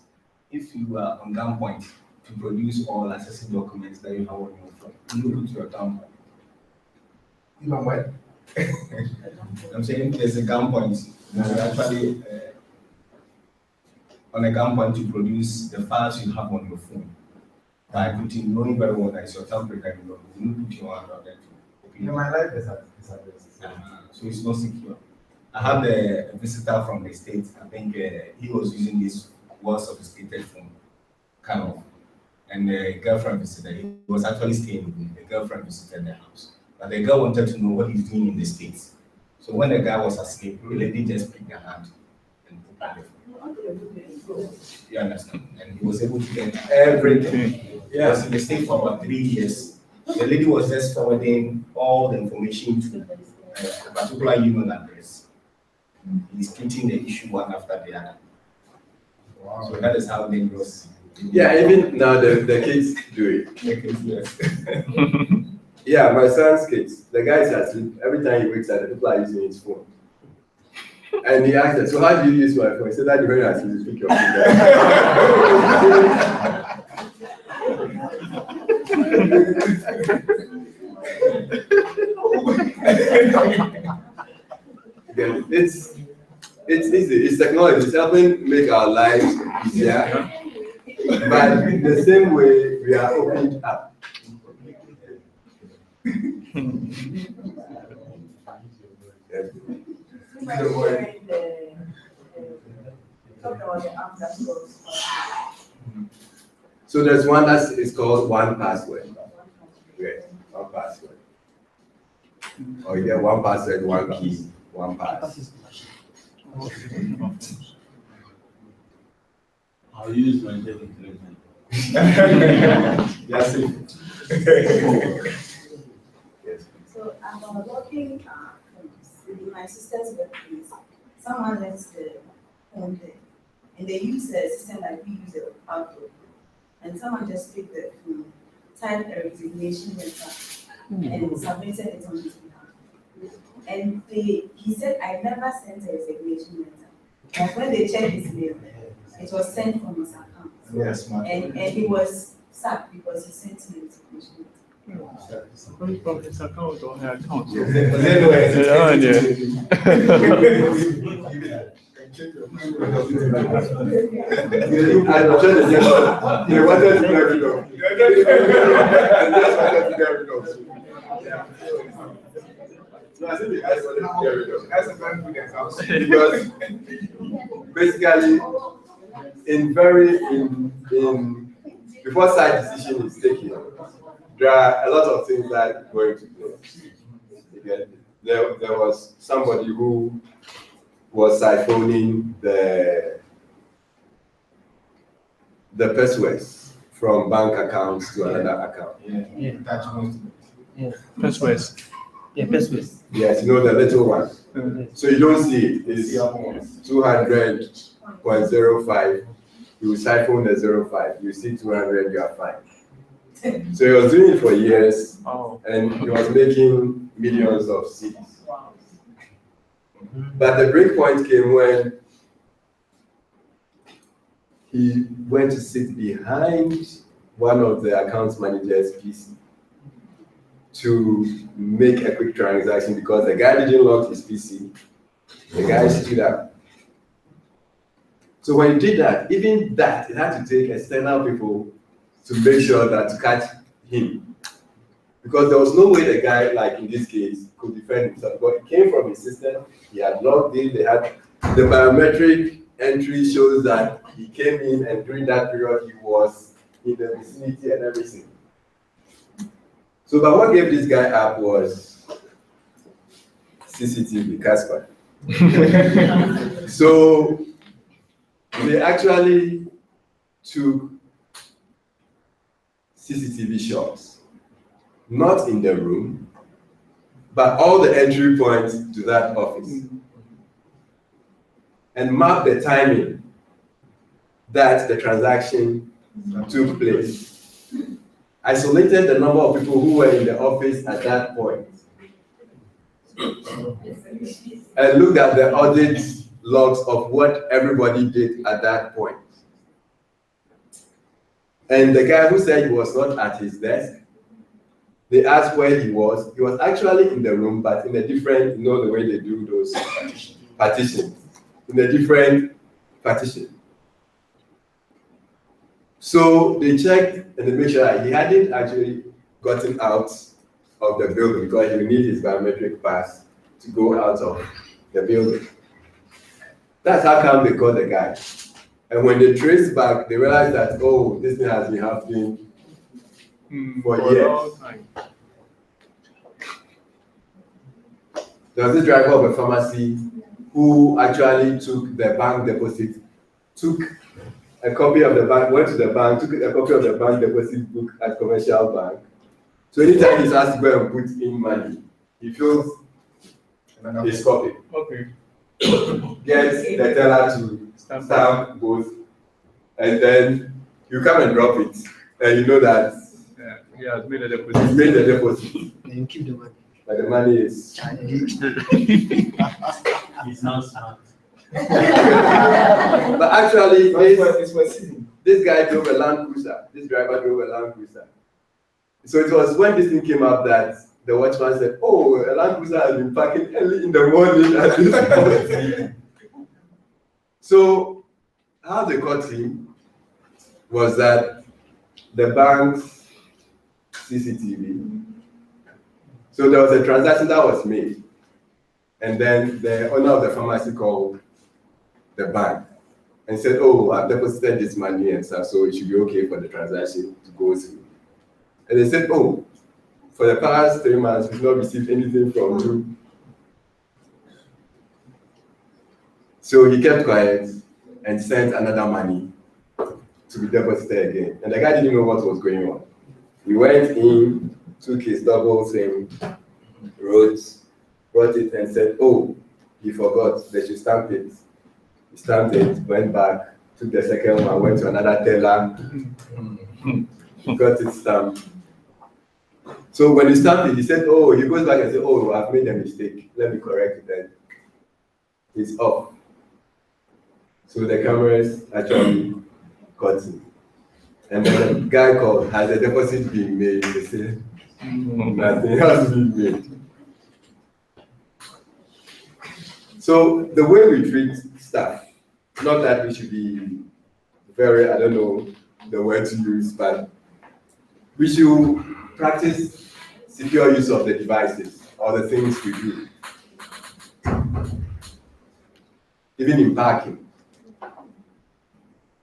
if you are on gunpoint to produce all accessible documents that you have on your phone, you put your thumbprint. Even what? I'm saying there's a gunpoint. You actually on a gunpoint to produce the files you have on your phone by putting, knowing very well that it's your thumbprint and you put your hand on it. My life is at So it's not secure. I had a visitor from the States. I think he was using this well sophisticated phone, kind of. And the girlfriend visited. He was actually staying with me. The girlfriend visited the house. But the girl wanted to know what he's doing in the States. So when the guy was asleep, the lady just picked her hand and put on the phone. You understand? And he was able to get everything. Yeah, so they stayed for about 3 years. The lady was just forwarding all the information to a particular email address. He's treating the issue one after the other. Wow. So that is how dangerous. Yeah, even now the kids do it. The kids, yes. Yeah, my son's kids. The guy is asleep. Every time he wakes up, the people are using his phone. And he asked us, so how do you use my phone? He said that you're going to asleep, you speak your It's easy. It's technology. It's helping make our lives easier. But in the same way, we are opening up. So there's one that is called 1Password. Yes, 1Password. Or you get 1Password, 1 key, 1Pass. I'll use my intelligence. Yes. So I'm working in my sister's workplace. Someone left the phone there, and they use a system like we use the Outlook. And someone just picked the phone, typed a resignation letter, and submitted it on his behalf. And he said, I never sent a resignation letter. But when they checked his mail, it was sent from his account. Yes, and he was sacked because he sent me a resignation letter. From his account or her account. I'm sure they wanted to get rid of. So I think the guys wanted to get rid of. That's a very good example. Because basically, before side decision is taken, there are a lot of things that go into play. Again, there was somebody who was siphoning the passwords from bank accounts to another account. Yeah. That's most. Passwords. Yeah, passwords. Yes, you know the little one. So you don't see it. It's 200.05. You siphon the 05. You see 200, you are fine. So he was doing it for years, and he was making millions of CDs. But the break point came when he went to sit behind one of the accounts manager's PC to make a quick transaction because the guy didn't lock his PC. The guy stood up. So when he did that, even that, it had to take external people to make sure that to catch him. Because there was no way the guy, like in this case, could defend himself. But it came from his system, he had logged in, they had the biometric entry shows that he came in and during that period he was in the vicinity and everything. So but what gave this guy up was CCTV, Casper. So they actually took CCTV shots, not in the room, but all the entry points to that office. and map the timing that the transaction took place. Isolated the number of people who were in the office at that point, and looked at the audit logs of what everybody did at that point. And the guy who said he was not at his desk, they asked where he was. He was actually in the room, but in a different, you know, the way they do those partitions, in a different partition. So they checked and they made sure that he hadn't actually gotten out of the building because he would need his biometric pass to go out of the building. That's how come they caught the guy. And when they traced back, they realized that, oh, this thing has been happening for a years. long time. There was this driver of a pharmacy who actually took the bank deposit, took a copy of the bank, went to the bank, took a copy of the bank deposit book at Commercial Bank. So anytime he's asked to go and put in money, he fills his copy. Okay. Gets the teller to stamp both, and then you come and drop it, and you know that Yeah, he has made a he's deposit. made the deposit, Then keep the money. but the money is. It's not smart. But actually, It's for season. this guy drove a Land Cruiser. This driver drove a Land Cruiser. So it was when this thing came up that the watchman said, "Oh, a Land Cruiser has been parking early in the morning at this point." So how they caught him was that the bank's CCTV. So there was a transaction that was made, and then the owner of the pharmacy called the bank and said, "Oh, I've deposited this money and stuff, so it should be okay for the transaction to go through." And they said, "Oh, for the past 3 months, we've not received anything from you." So he kept quiet and sent another money to be deposited again. And the guy didn't know what was going on. He went in, took his double SIM, brought it and said, "Oh, he forgot, they should stamp it." He stamped it, went back, took the second one, went to another teller, got it stamped. So when he stamped it, he said, "Oh," he goes back and said, "Oh, I've made a mistake. Let me correct it then." It's off. So the cameras actually caught him. And then the guy called, "Has the deposit been made?" They said, "Nothing has been made." So the way we treat staff, not that we should be very, I don't know the word to use, but we should practice secure use of the devices or the things we do. Even in parking.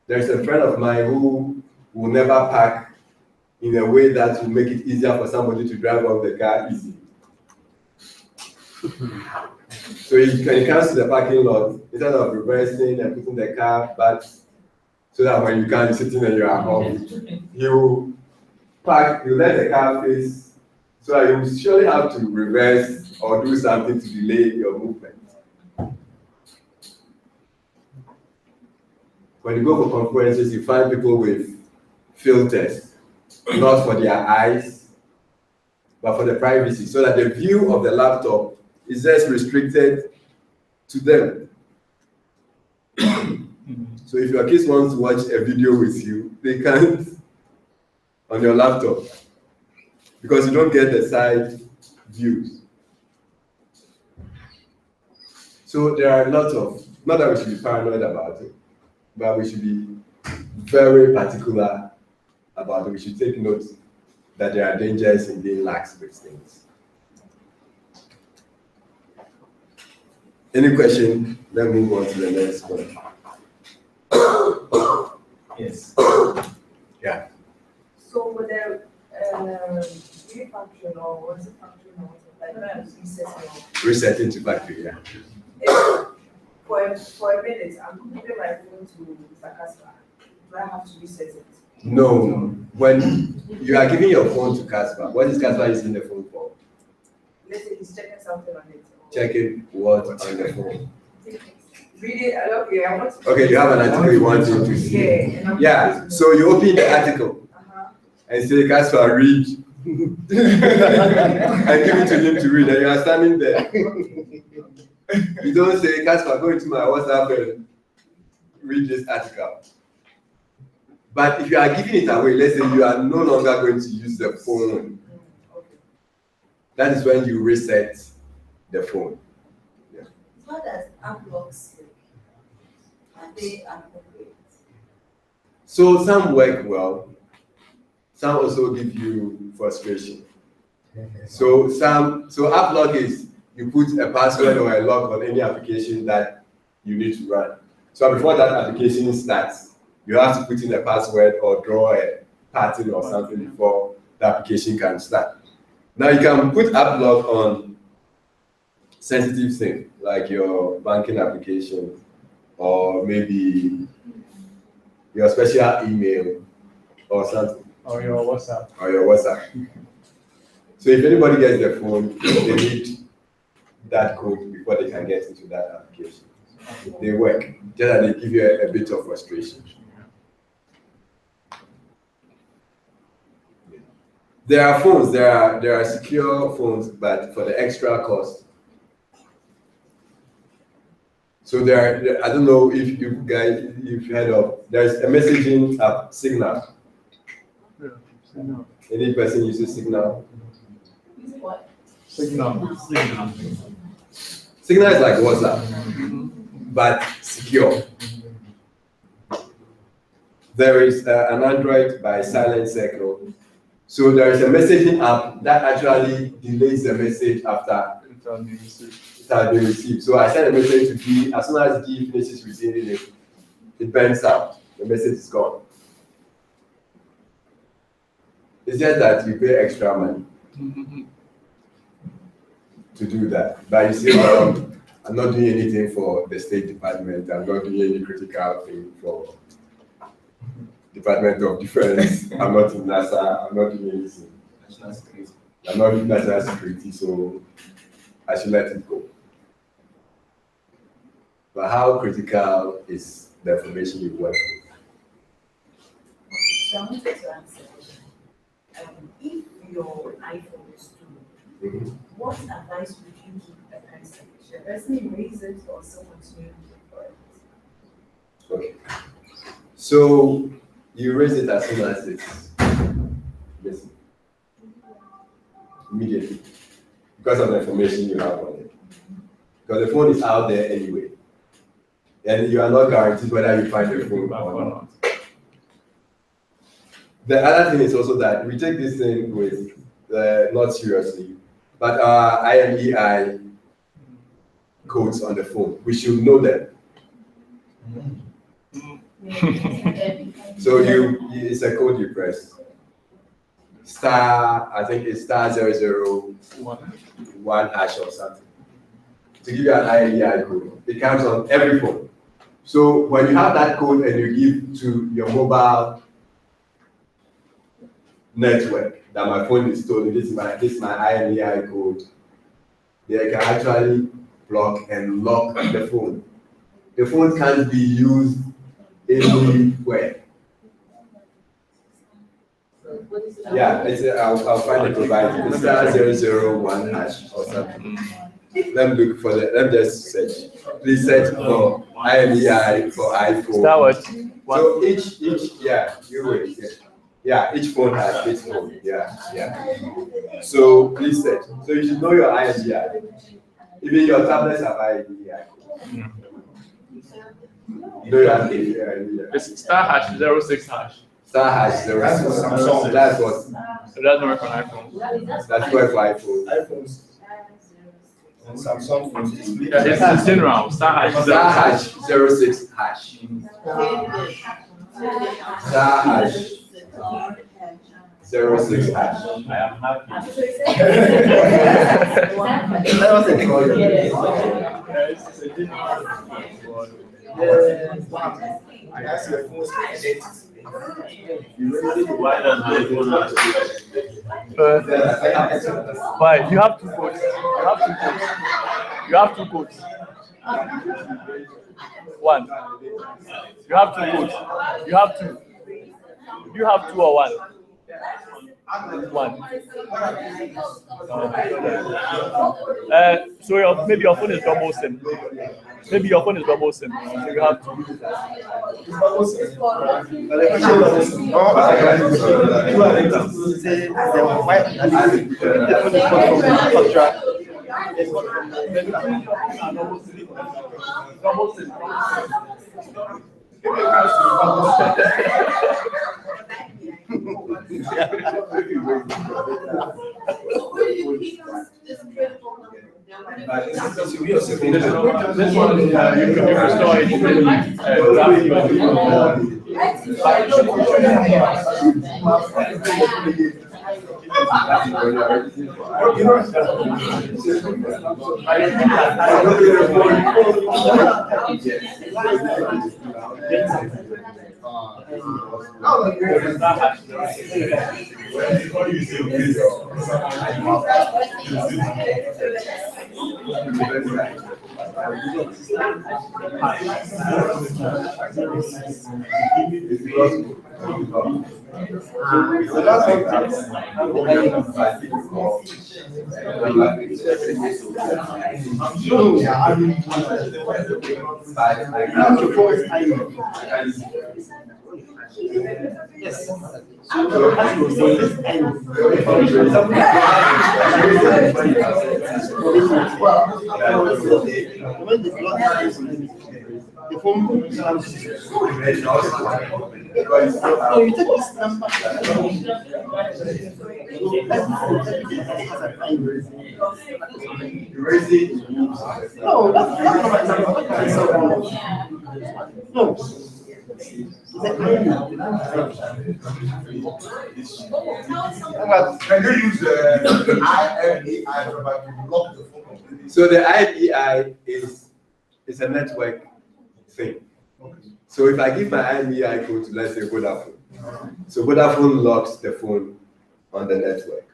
There's a friend of mine who will never park in a way that will make it easier for somebody to drive off the car easy. So when it comes to the parking lot, instead of reversing and putting the car back so that when you can't be sitting and you are off, you park, you let the car face, so that you will surely have to reverse or do something to delay your movement. When you go for conferences, you find people with filters, not for their eyes, but for the privacy, so that the view of the laptop is just restricted to them. So if your kids want to watch a video with you, they can't on your laptop because you don't get the side views. So there are a lot of, not that we should be paranoid about it, but we should be very particular about it. We should take note that there are dangers in being lax with things. Any question? Let's move on to the next one. Yes. Yeah. So with the refactoring or what's the factoring or like that, Resetting to factory, yeah. For a minute, I'm putting my phone to Sakaspa. Do I have to reset it? No. When you are giving your phone to Casper, what is Casper using the phone for? Let's say he's checking something on it. Checking what on the phone. read it. Okay, I want to. Okay, you have an article you want him to see. Yeah, so you open the article and say, Casper, read. And give it to him to read, and you are standing there. You don't say, Casper, go into my WhatsApp and read this article. But if you are giving it away, let's say you are no longer going to use the phone, that is when you reset the phone. Yeah. How does app locks work? Are they appropriate? So some work well, some also give you frustration. So app lock is you put a password or a lock on any application that you need to run. So before that application starts, you have to put in a password or draw a pattern or something before the application can start. Now you can put app lock on sensitive things like your banking application or maybe your special email or something. Or your WhatsApp. So if anybody gets their phone, they need that code before they can get into that application. They work, just that they give you a bit of frustration. There are phones, there are secure phones, but for the extra cost. So I don't know if you guys, you've heard of, there's a messaging app, Signal. Yeah, Signal. Any person uses Signal? What? Signal. Signal is like WhatsApp, but secure. There is an Android by Silent Circle. So there is a messaging app that actually delays the message after it has been received. So I send a message to G, as soon as G finishes receiving it, it burns out. The message is gone. It's just that you pay extra money to do that. But you see, I'm not doing anything for the State Department. I'm not doing any critical thing for Department of Defense. I'm not in NASA. I'm not doing anything. I'm not in national security, so I should let it go. But how critical is the information you work with? So I wanted to answer. If your iPhone is stolen, what advice would you give a person? Should a person erase it or still continue looking for it? Okay. So you erase it as soon as it's missing. Immediately. Because of the information you have on it. Because the phone is out there anyway. And you are not guaranteed whether you find the phone or not. The other thing is also that we take this thing with not seriously, but our IMEI codes on the phone, we should know them. So it's a code you press. Star, I think it's star 001 hash or something. To give you an IMEI code, it comes on every phone. So when you have that code and you give to your mobile network that my phone is stolen, this is my IMEI code, they can actually block and lock the phone. The phone can't be used anywhere. Yeah, I'll find the provider. It's star 001 hash or something. Let me look for let me just search. Please search for IMEI for iPhone. Star what? So each you wait. Yeah, each phone has its phone. Yeah. So please search. So you should know your IMEI. Even your tablets have IMEI. You know your IMEI. It's star hash 06 hash. Star hash 06. That's what. It doesn't work on iPhone. That's work for iPhone. iPhones and Samsung phones. Yeah, it's general. Star hash. Star hash 06 hash. Star hash 06 hash. I am happy. That was a call. I asked your phone's identity. Why does my phone have to Why? You have two codes. You have two codes. One. You have two codes. You have two. You have two or one? One. So maybe your phone is double SIM. Maybe your phone is double SIM. So you have two. This one, you can store it Yes. The phone so you take this number. No, that's no. Can you use the IMEI to block the phone completely? So the IMEI is a network thing. So if I give my IMEI code to, let's say, Vodafone, so Vodafone locks the phone on the network.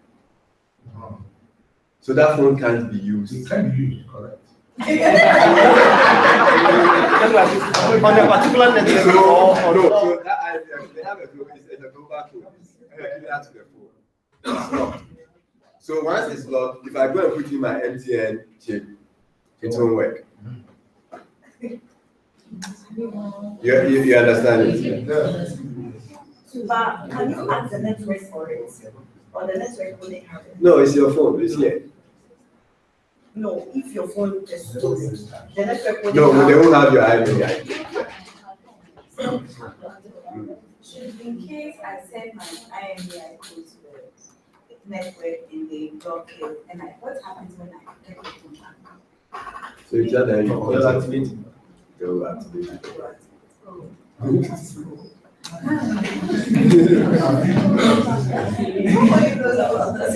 So that phone can't be used. It can be used, correct. On a particular network. So that IMEI, they have a global code. I give that to the phone. It's locked. So once it's locked, if I go and put in my MTN chip, it won't work. You understand it? But can you add the network for it? Or the network will have it? No, it's your phone. It's here. No, if your phone is stolen, the network will No, have they won't have your IMEI. In case I send my IMEI code to the network and they block it, and what happens when I get the phone back? So if you're there, you will activate it. They will activate it. Nobody knows about this.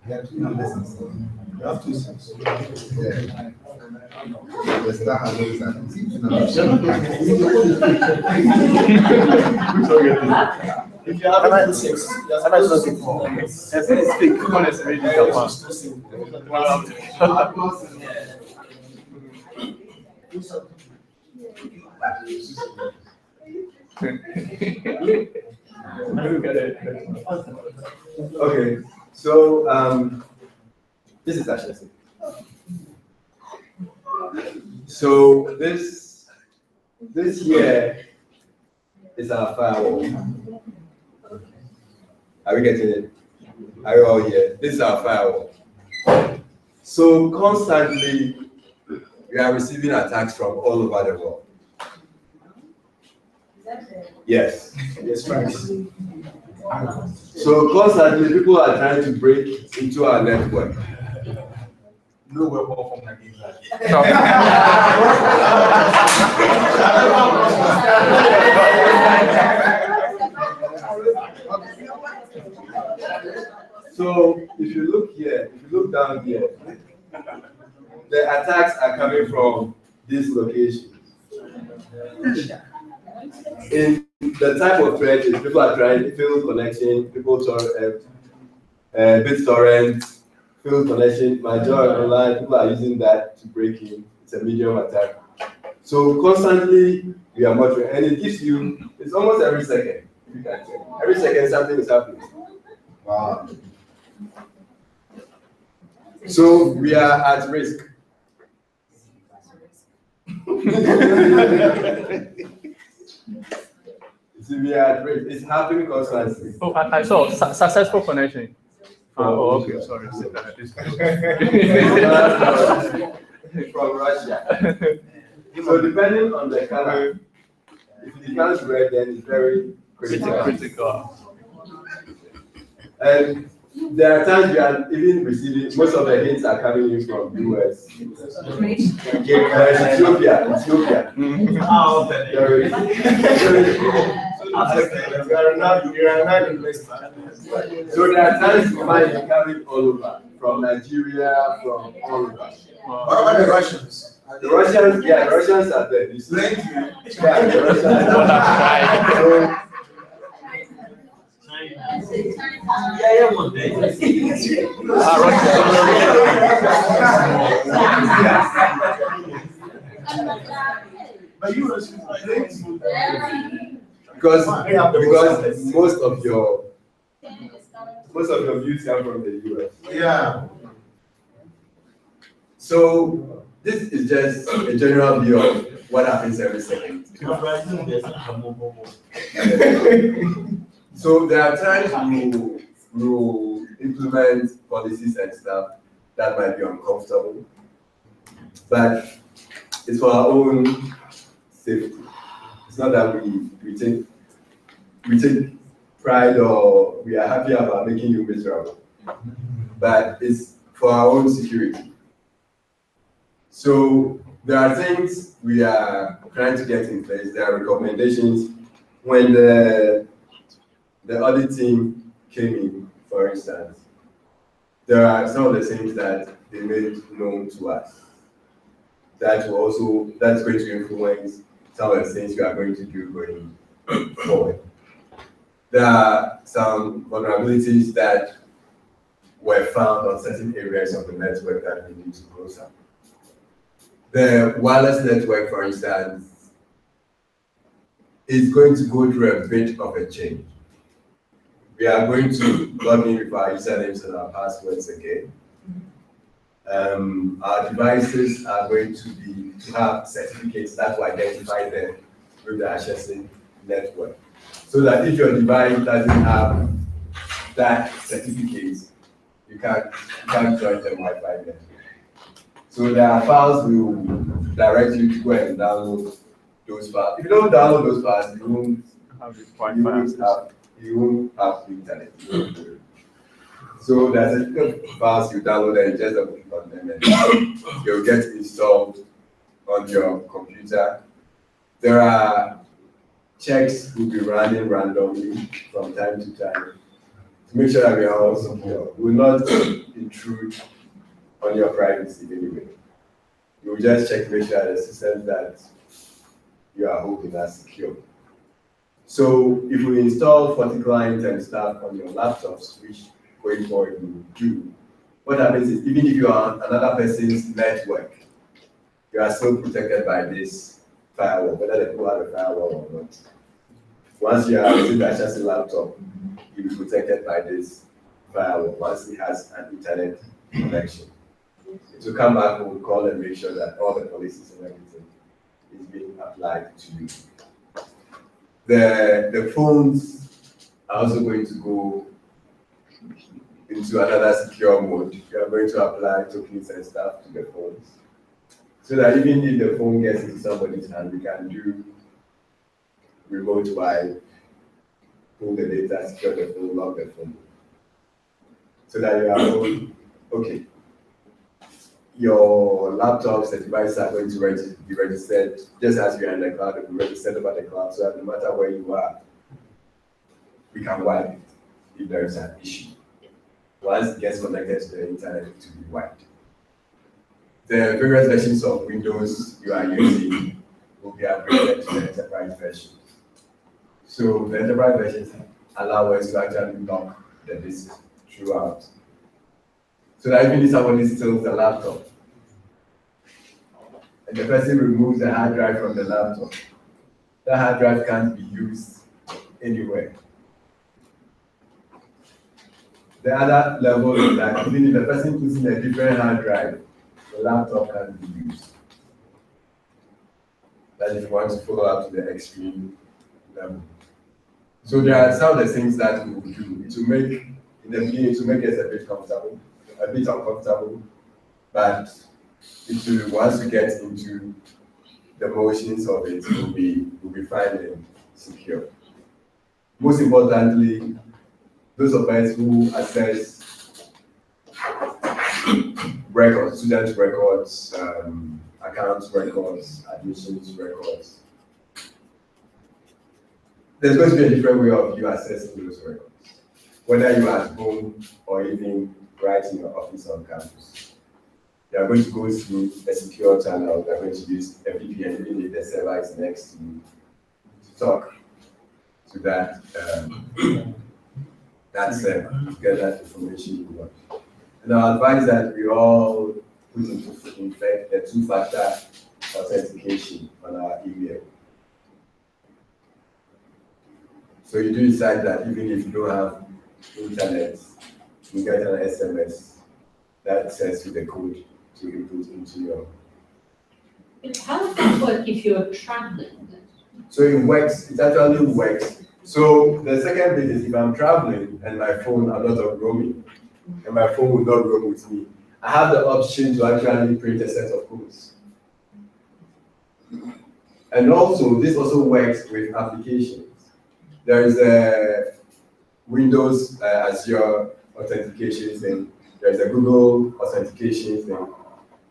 You have two lessons. You have two sons. Yeah. The star has always an If you have two six, It's fake. One is really Okay, so this is actually. So this here is our firewall. Are we getting it? Are you all here? This is our firewall. So constantly we are receiving attacks from all over the world. Yes. Yes, right. So constantly people are trying to break into our network. No weapon from Nigeria. So if you look here, if you look down here, the attacks are coming from these locations. In the type of threat is people are trying field connection, BitTorrent, field connection, majority online, people are using that to break in. It's a medium attack. So constantly we are monitoring, and it gives you, it's almost every second, if you can check. Every second something is happening. Wow. So we are at risk. See, we are at risk. It's happening constantly. Oh, I saw successful connection. Oh, okay, sorry. From Russia. So depending on the color, if it becomes red, then it's very critical. And there are times we are even receiving, most of the hits are coming in from US. Ethiopia. Oh, So there are times you find it coming all over, from Nigeria, from all over. What about the Russians? The Russians, yeah, the Russians are there. You see? Yeah, the Russians are there. Because most of your views come from the US. Yeah. So this is just a general view of what happens every second. So there are times you implement policies and stuff that might be uncomfortable, but it's for our own safety. It's not that we take pride or we are happy about making you miserable, but it's for our own security. So there are things we are trying to get in place. There are recommendations. When the audit team came in, for instance, there are some of the things that they made known to us that's going to influence some of the things we are going to do going forward. There are some vulnerabilities that were found on certain areas of the network that we need to close up. The wireless network, for instance, is going to go through a bit of a change. We are going to log in with our usernames and our passwords again. Our devices are going to have certificates that will identify them with the Ashesi network. So that if your device doesn't have that certificate, you can't join the Wi-Fi network. So there are files we will direct you to go and download those files. If you don't download those files, you won't have internet. So there's a files you download and you just double click on them and they'll get installed on your computer. There are checks will be running randomly from time to time to make sure that we are all secure. We will not intrude on your privacy anyway. You will just check to make sure that the systems that you are holding are secure. So if we install 40 clients and stuff on your laptops, which going forward we will do, what happens is even if you are on another person's network, you are still protected by this firewall, whether they pull out a firewall or not. Once you are using the Ashesi laptop, you'll be protected by this firewall once it has an internet connection. To come back, we'll call and make sure that all the policies and everything is being applied to you. The phones are also going to go into another secure mode. We are going to apply tokens and stuff to the phones. So that even if the phone gets into somebody's hand, we can do remote wipe, pull the data, secure the phone, lock the phone. So that you are all okay. Your laptops, the devices are going to be registered just as you are in the cloud, they'll be registered over the cloud, so that no matter where you are, we can wipe it if there is an issue. Once it gets connected to the internet, to be wiped. the various versions of Windows you are using will be upgraded to the enterprise version. So the enterprise versions allow us to actually lock the disk throughout. So that even if somebody steals the laptop, and the person removes the hard drive from the laptop, that hard drive can't be used anywhere. The other level is that even if the person puts in a different hard drive, the laptop can't be used. That if you want to follow up to the extreme level. So there are some of the things that we will do to make, in the beginning, to make us a bit comfortable, a bit uncomfortable, but it will, once we get into the motions of it, will be fine and secure. Most importantly, those of us who access records, student records, accounts records, admissions records, there's going to be a different way of you accessing those records, whether you are at home or even right in your office on campus. You are going to go through a secure channel. You are going to use a VPN, even if the server is next to you, to talk to that server to get that information you want. And I advise that we all put into effect the two-factor authentication on our email. So you do decide that even if you don't have internet, you get an SMS that sends you the code to input into your. How does that work if you're traveling? So it works, it actually works. So the second bit is if I'm traveling and my phone, I'm not on roaming, and my phone will not roam with me, I have the option to actually print a set of codes. And also, this also works with applications. There is a Windows Azure authentication thing. There's a Google authentication thing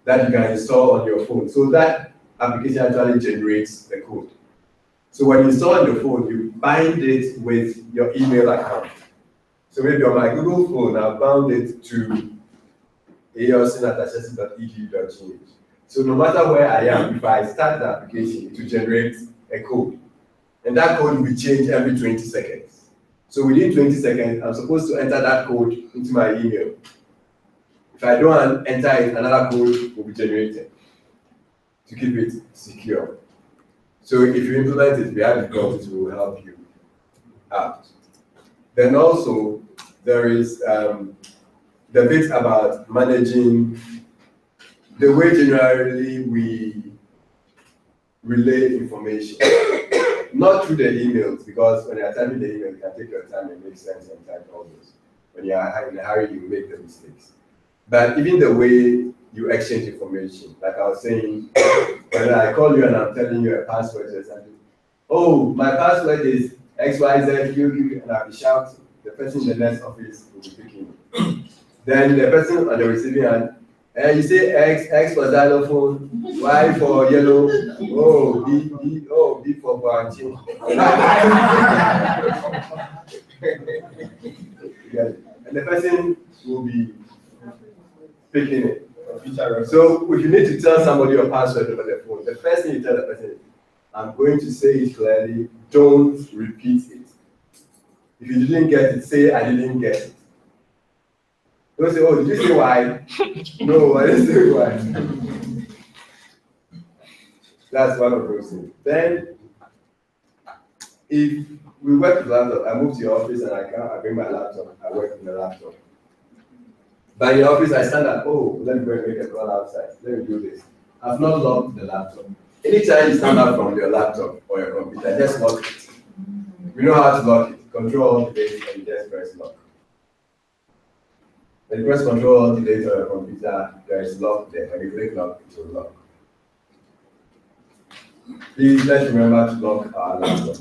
that you can install on your phone. So that application actually generates the code. So when you install on your phone, you bind it with your email account. So maybe on my Google phone, I've bound it to aosin@access.edu.gh. So no matter where I am, if I start the application, it will generate a code. And that code will change every 20 seconds. So within 20 seconds, I'm supposed to enter that code into my email. If I don't enter it, another code will be generated to keep it secure. So if you implement it, behind the it will help you out. Then also, there is the bit about managing the way generally we relay information. Not through the emails, because when you're typing the email, you can take your time and make sense and type all those. When you are in a hurry, you make the mistakes. But even the way you exchange information, like I was saying, when I call you and I'm telling you a password or something, oh, my password is XYZ, and I'll be shouting. The person in the next office will be picking it. Then the person on the receiving end, you say X for xylophone, Y for yellow, B for branching. And the person will be picking it. So if you need to tell somebody your password over the phone, the first thing you tell the person is, I'm going to say it clearly, don't repeat it. If you didn't get it, say I didn't get it. Don't say, oh, did you say why? No, I didn't say why. That's one of those things. Then, if we work with laptop, I move to your office and I bring my laptop, I work in the laptop. By the office, I stand up, oh, let me go and make a call outside. Let me do this. I've not locked the laptop. Anytime you stand up from your laptop or your computer, just lock it. We know how to lock it. Control all the and you just press lock. When you press control all the on your computer, there is lock there. When you click lock, it will lock. Please let's remember to lock our laptop.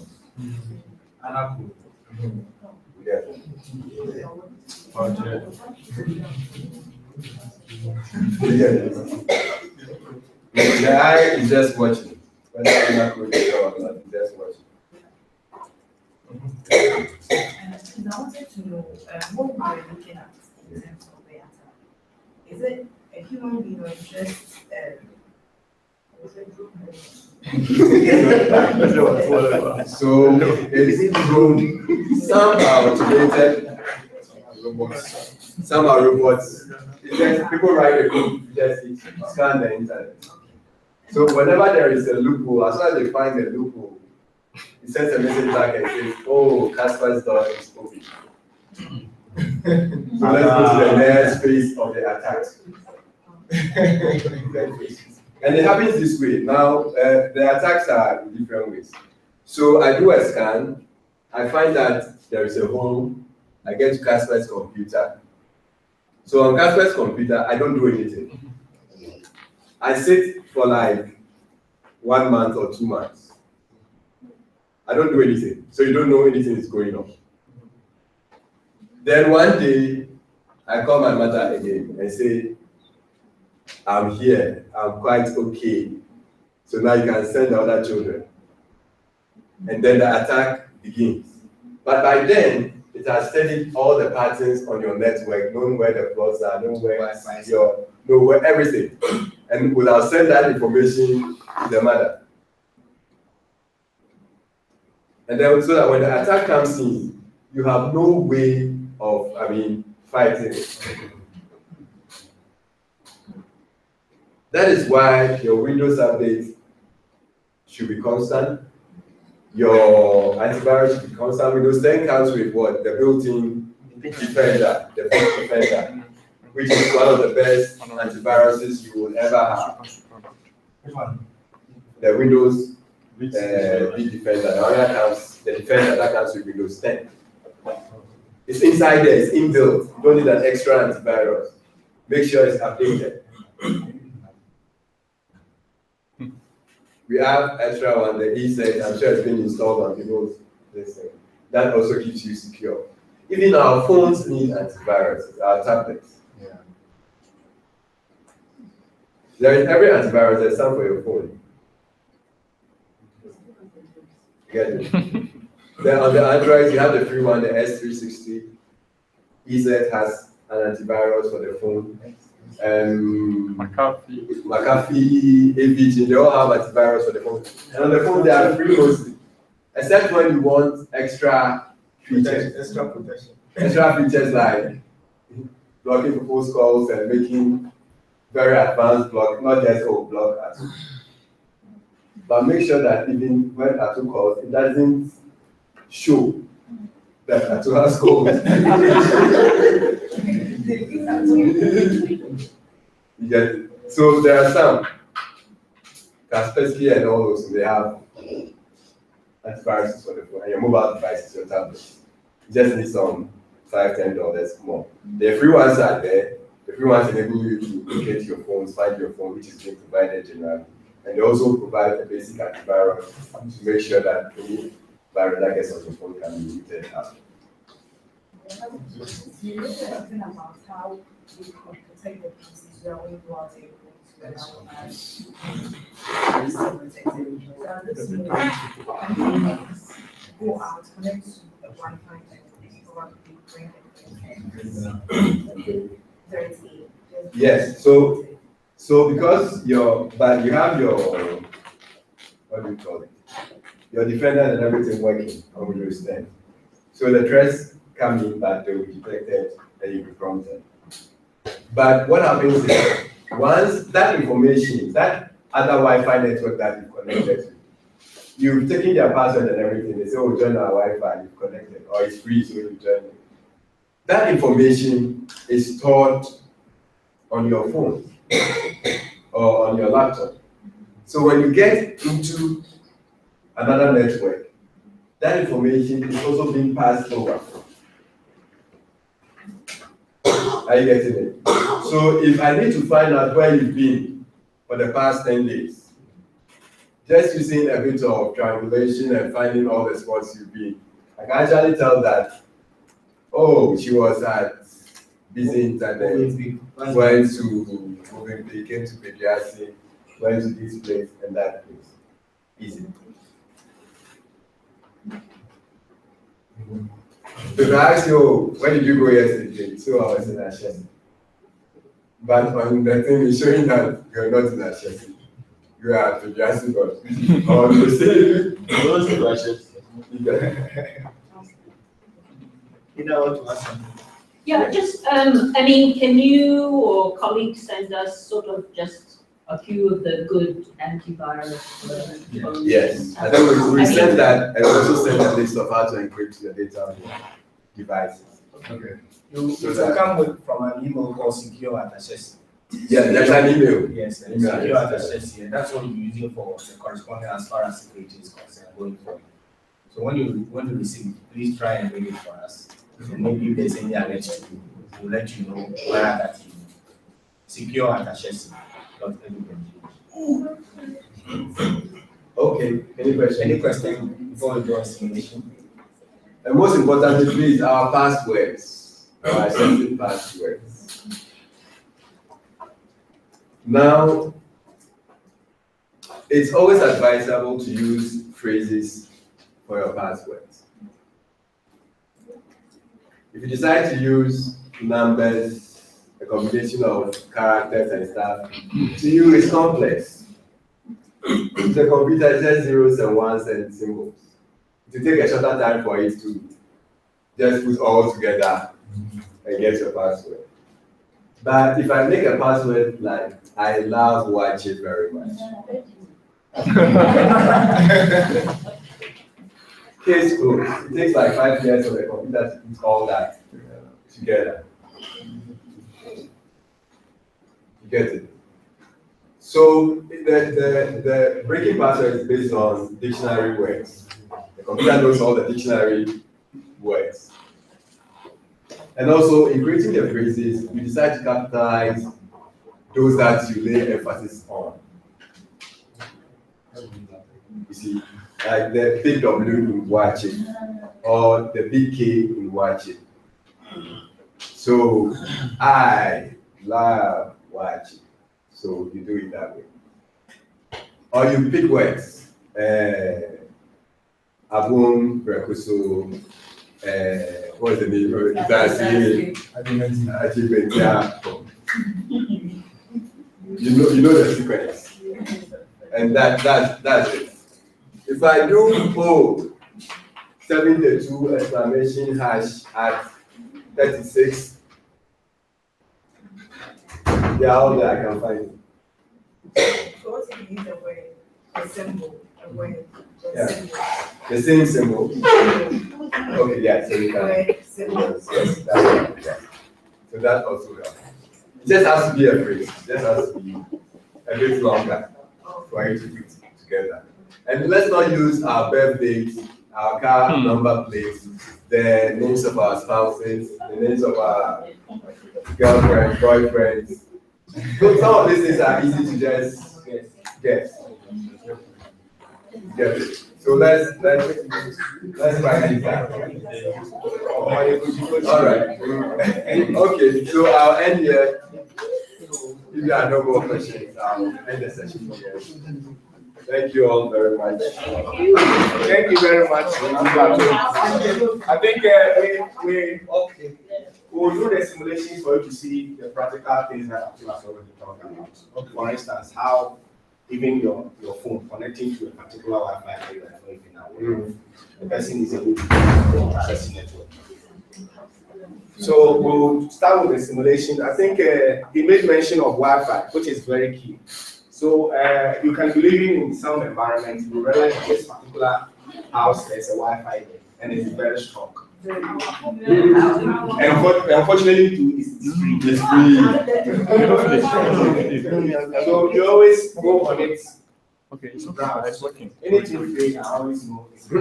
The eye is just watching. Whether you're not going to or not, it's just watching. And I wanted to know what we are looking at in terms of the attack. Is it a human being or just So it's grown. Some are automated robots. Some are robots. It's just people write a code, just scan the internet. So whenever there is a loophole, as soon as they find the loophole, it sends a message back and says, "Oh, Casper's door is open." So let's go to the next phase of the attack. And it happens this way. Now, the attacks are in different ways. So I do a scan, I find that there is a hole, I get to Casper's computer. So on Casper's computer, I don't do anything. I sit for like 1 month or 2 months. I don't do anything. So you don't know anything is going on. Then one day, I call my mother again and say, "I'm here, I'm quite okay. So now you can send the other children." And then the attack begins. But by then, it has studied all the patterns on your network, knowing where the flaws are, knowing where everything. And will now send that information to the mother. And then so that when the attack comes in, you have no way of, fighting it. That is why your Windows update should be constant. Your antivirus should be constant. Windows 10 comes with what? The built-in Defender, the Boot Defender, which is one of the best antiviruses you will ever have. The Windows Boot Defender. The Defender that comes with Windows 10. It's inside there, it's inbuilt. You don't need an extra antivirus. Make sure it's updated. We have extra one, the ESET, I'm sure it's been installed on people's thing. That also keeps you secure. Even our phones need antivirus, our tablets. Yeah. There is every antivirus, there's some for your phone. You get it? Then on the Android, you have the free one, the S360. ESET has an antivirus for the phone. McAfee, AVG, they all have antivirus for the phone. And on the phone, they are free mostly. Except when you want extra features. Extra protection. Extra features like blocking proposed calls and making very advanced block, not just block at all. But make sure that even when Atu calls, it doesn't show that Atu has called. You get it? So there are some, Kaspersky and all those, they have antiviruses for the phone, and your mobile devices, your tablets. You just need some $5, $10 more. The free ones are there. The free ones enable you to locate your phones, find your phone, which is being provided generally. And they also provide a basic antivirus to make sure that any virus that gets on your phone can be muted out. You know something about how we can protect the pieces when we go out to allow us to protect it. So this means go out, connect to the Wi-Fi and probably bring it. Yes, so because you have your, what do you call it? Your Defender and everything working on Windows 10. So the threats come in, but they will be detected and you'll be prompted. But what happens is, once that information, that other Wi-Fi network that you've connected to, you've taken their password and everything, they say, "Oh, join our Wi-Fi, you've connected," or it's free, so you join it. That information is stored on your phone or on your laptop. So when you get into another network, that information is also being passed over. Are you getting it? So if I need to find out where you've been for the past 10 days, just using a bit of triangulation and finding all the spots you've been, I can actually tell that, oh, she was at busy internet, went to Movenpick, came to Pediasi, went to this place and that place. Easy. So I asked you, where did you go yesterday? So I was in Ashesi. But on the thing is showing that you're not in a chassis. You are to just or to say Those two questions. You know what to ask them. Yeah, just, I mean, can you or colleagues send us sort of just a few of the good antivirus? yes. I think we send that and also send a list of how to encrypt your data on your devices. Okay. You will come with from an email called secure@access. Yeah, there's an email. Yes, and Email secure@access, and that's what you're using for the corresponding as far as security is concerned going forward. So when you receive it, please try and read it for us. And maybe if there's any alert to you, we'll let you know where that is. Secure@access. Okay, any question? Any question before we do a simulation? And most importantly, please, our passwords, our accepted passwords. Now, it's always advisable to use phrases for your passwords. If you decide to use numbers, a combination of characters and stuff, to you it's complex. The computer is just zeros and ones and symbols. It will take a shorter time for it to just put all together and get your password. But if I make a password like I love watching very much. Case closed. It takes like 5 years for the computer to put all that together. You get it? So the breaking password is based on dictionary words. The computer knows all the dictionary words. And also, in creating the phrases, you decide to capitalize those that you lay emphasis on. You see, like the big W in watching, or the big K in watching. So, I love watching. So, you do it that way. Or you pick words. Abum, Brekuso, what's the name of it? Achievement, yeah. You know the sequence. And that's it. If I do 72 exclamation hash at 36, they are all there, I can find it. So what if you use a word, a symbol, a word, a Yeah. symbol? The same symbol. Okay, yeah, so you can. Word, symbol. Yes, that's yeah. So that also helps. It just has to be a phrase. It just has to be a bit longer for you to put it together. And let's not use our birthdays, our car number plates, the names of our spouses, the names of our girlfriends, boyfriends. So some of these things are easy to just guess. Get it? So let's practice that. All right. Okay, so I'll end here. If there are no more questions, I'll end the session here. Thank you all very much. Thank you very much. I think we'll do the simulations for you to see the practical things that Abdul has already talked about. Okay. For instance, how even your phone connecting to a particular Wi-Fi area is not even aware. The person is able to access the network. So we'll start with the simulation. I think he made mention of Wi-Fi, which is very key. So you can be living in some environment, you realize that this particular house there's a Wi-Fi there, and it's very strong. And unfortunately, too, it's free. It's free. So you always go on it. Okay, it's okay. It's working. Anything free, I always know. So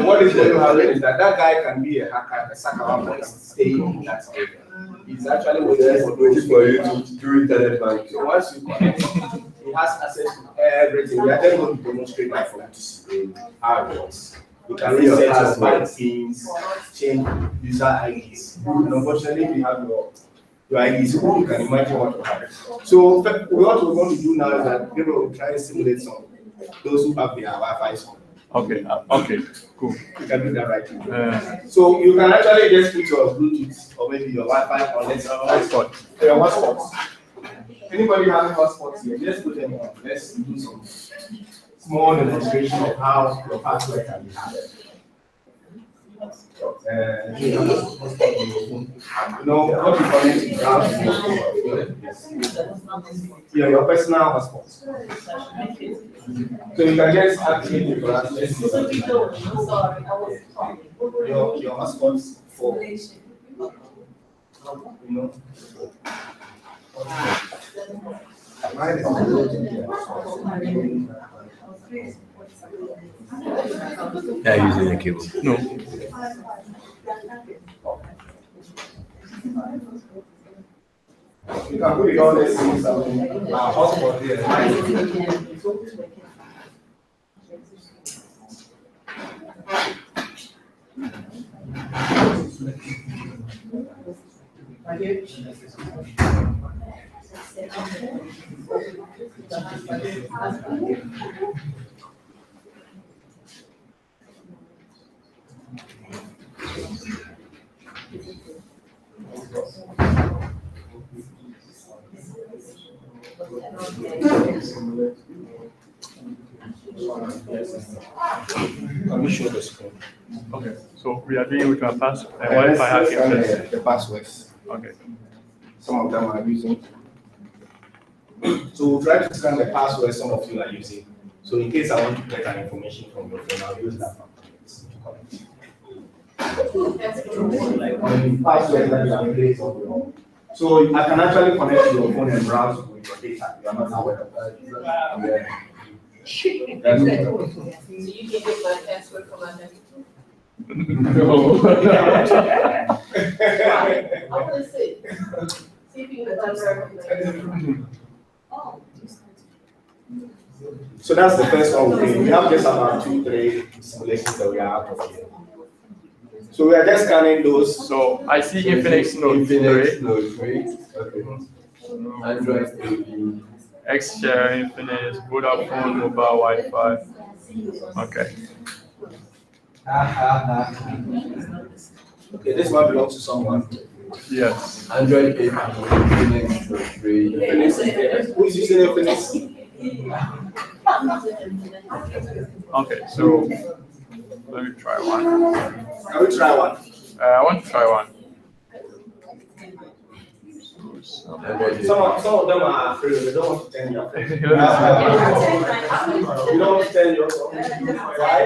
what is going to happen is that guy can be a hacker, a Sakawa boy, staying in that area. He's actually waiting for you to do internet banking. So once you connect, he has access to everything. We are just going to demonstrate that for you to see how it works. You can reset your bank pins, change user IDs. And unfortunately, if you have your IDs, you can imagine what will happen. So what we're going to do now is that we will try to simulate some those who have their Wi-Fi on. Okay, okay, cool. You can do that right now. Uh, So you can actually just put your Bluetooth or maybe your Wi-Fi on let's hotspot. your hotspots. Anybody having hotspots here? Just put them on. Let's do some small demonstration of how your password can be handled. You know what you connect to browser. Yeah, your personal hotspot. So you can just activate it for us. Your hotspots for you know. Yeah, using a cable. No. You can put it on, let's see something. Hotspot here. Let me show the screen. Okay, so we are doing with our Wi-Fi hacking test. The passwords. Okay. Some of them are using. So we'll try to scan the password some of you are using. So in case I want to get that information from your phone, I'll use that one. Password that you have placed on your. So I can actually connect to your phone and browse with your data. You are not aware of that. Yeah. So you can get my password from my next. No. I want to see. See if you can remember. So that's the first one. We have just about 2-3 simulations that we are out of here. So we are just scanning those. So I see Infinix Note 3, Note 3. Okay. Android 3. X-Share, Infinix, Vodafone, mobile Wi-Fi. Okay. Okay, this one belongs to someone. Yes. Android 8. Infinix Note 3. Who is using Infinix? Okay, so let me try one. Can we try one? I want to try one. Some of them are afraid. They don't want to turn your phone. You don't want to turn your phone. Why?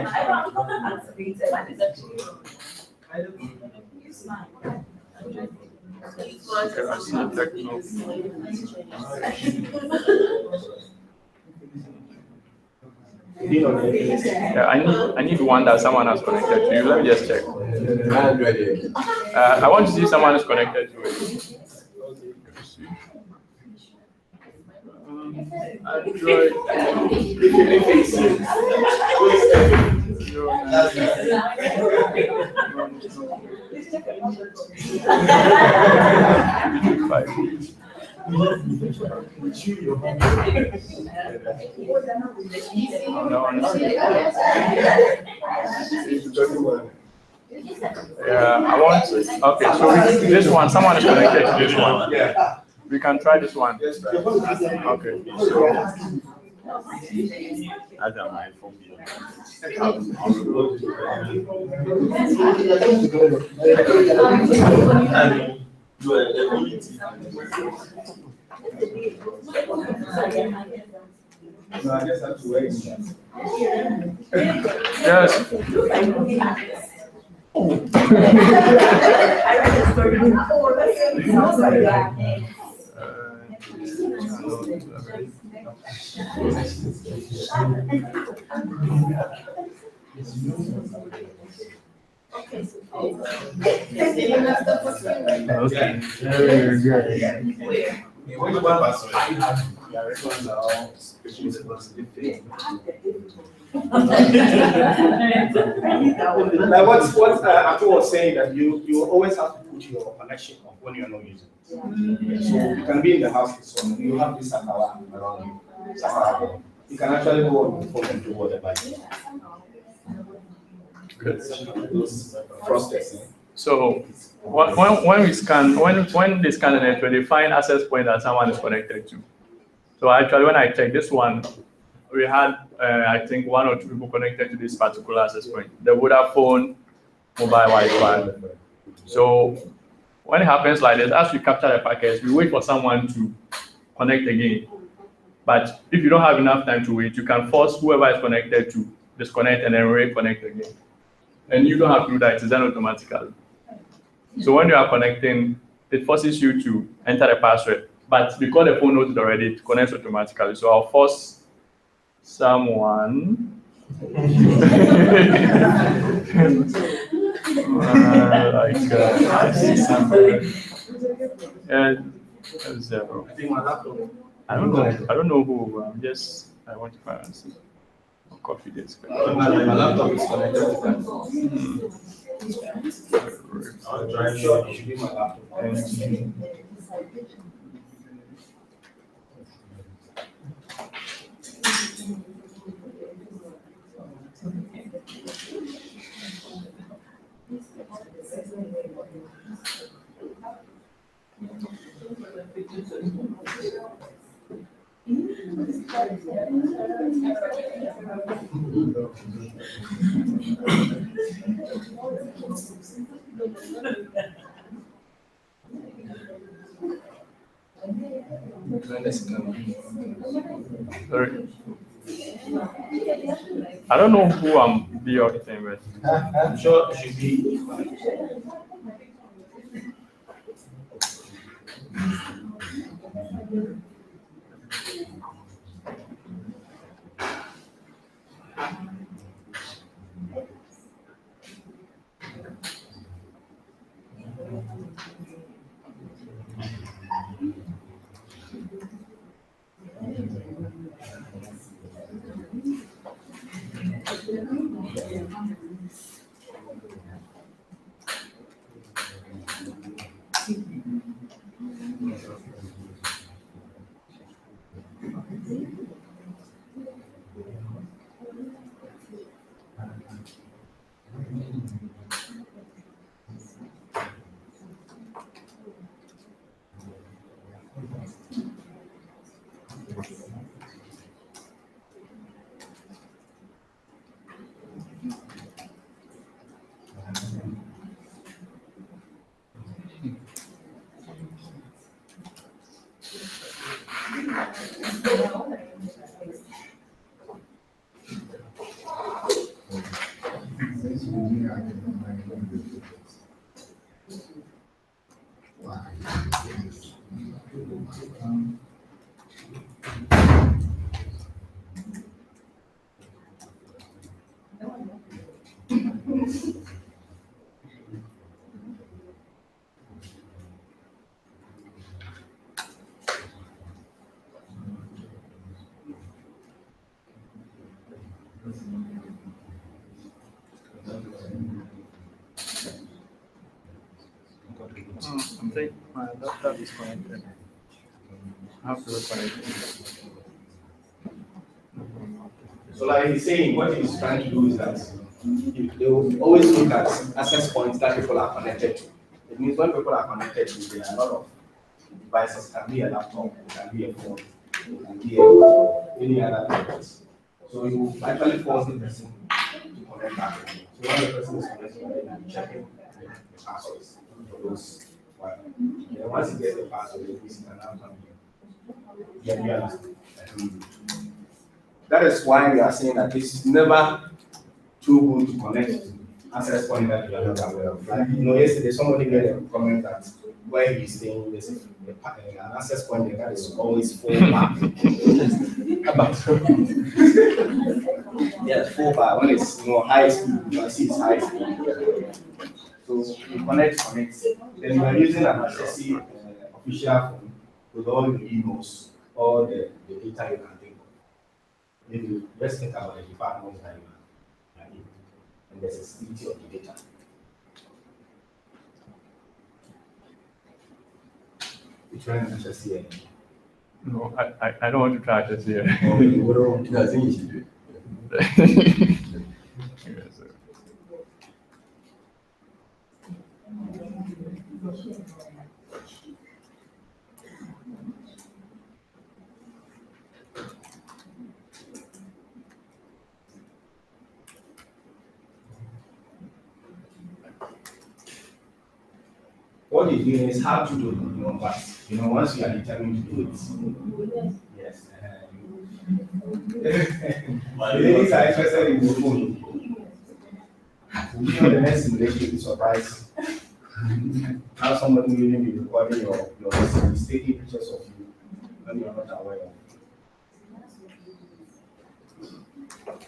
Okay, I see Techno. Yeah, I need one that someone has connected to you. Let me just check. Android 8. I want to see someone is connected to it. Android. Yeah, I want. Okay, so this one, someone is connected to this one. Yeah. We can try this one. Okay. So. That's my phone. No, I just have to wait. Yes. Okay. Very good. Like what Atu was saying, that you always have to put your connection on when you are not using it. So you can be in the house with someone, you have this Sakawa around you. You can actually go on the phone and do whatever you want. those fraudsters. So when we scan, when they scan the network, they find access point that someone is connected to. So actually, when I checked this one, we had I think 1 or 2 people connected to this particular access point, the Vodafone mobile Wi-Fi. So when it happens like this, as we capture the packets, we wait for someone to connect again. But if you don't have enough time to wait, you can force whoever is connected to disconnect and then reconnect again. And you don't have to do that, it's done automatically. So when you are connecting, it forces you to enter the password. But because the phone knows it already, it connects automatically. So I'll force someone. I see something. And 0. I think my laptop. I don't know who. I want to find answer. I'll copy this. My laptop is connected to that. I'll try. Sure, it should be my laptop. Sorry. I don't know who I'm the other thing with. I'm sure it should be. I think my laptop is connected. I have to reconnect it. So like he's saying, what he's trying to do is that they will always look at access points that people are connected to. It means when people are connected to, there are a lot of devices. It can be a laptop, it can be a phone, it can be any other device. So you actually force the person to connect back. So when the person is connecting, you checking the passwords for those. Then once you get the password, you can now come here. Yeah, you understand. That is why we are saying that this is never too good to connect to access point that you are not aware of. Like, yesterday somebody made a comment that where he's saying there's an access point that is always full bar. Yeah, full bar. When it's high speed, you can see it's high speed. So you connect. Then you are using an accessory official phone with all the emails, all the data you can think of. If you just think about the departments that you are in, and the sensitivity of the data. Which one is HSCN? No, I don't want to try this here. Oh, you don't want to. I think you should do it. Yes, sir. what you're doing is how to do it, but once you are determined to do it, yes. The ladies are interested in the phone. We'll be on the next simulation, you'll be surprised. How somebody will be recording your message, taking pictures of you when you're not aware of.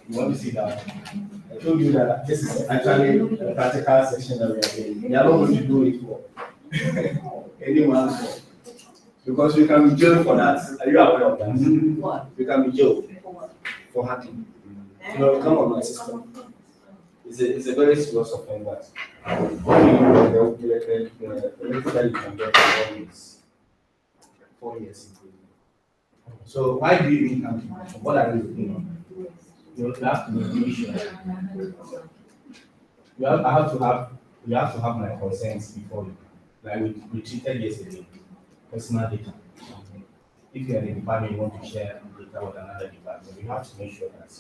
You want to see that? I told you that this is actually a practical section that we are doing. We are not going to do it for anyone, because we can be jailed for that. Are you aware of that? What? We can be jailed For what? for hacking. Come on my system. It's a very serious offense. The penalty that you can get is 4 years in prison. So why do you even come to mention? What are you doing? You have to be sure. You have to have my consent before you. Like we treated yesterday, personal data. If you're in a department, you want to share data with another department, you have to make sure that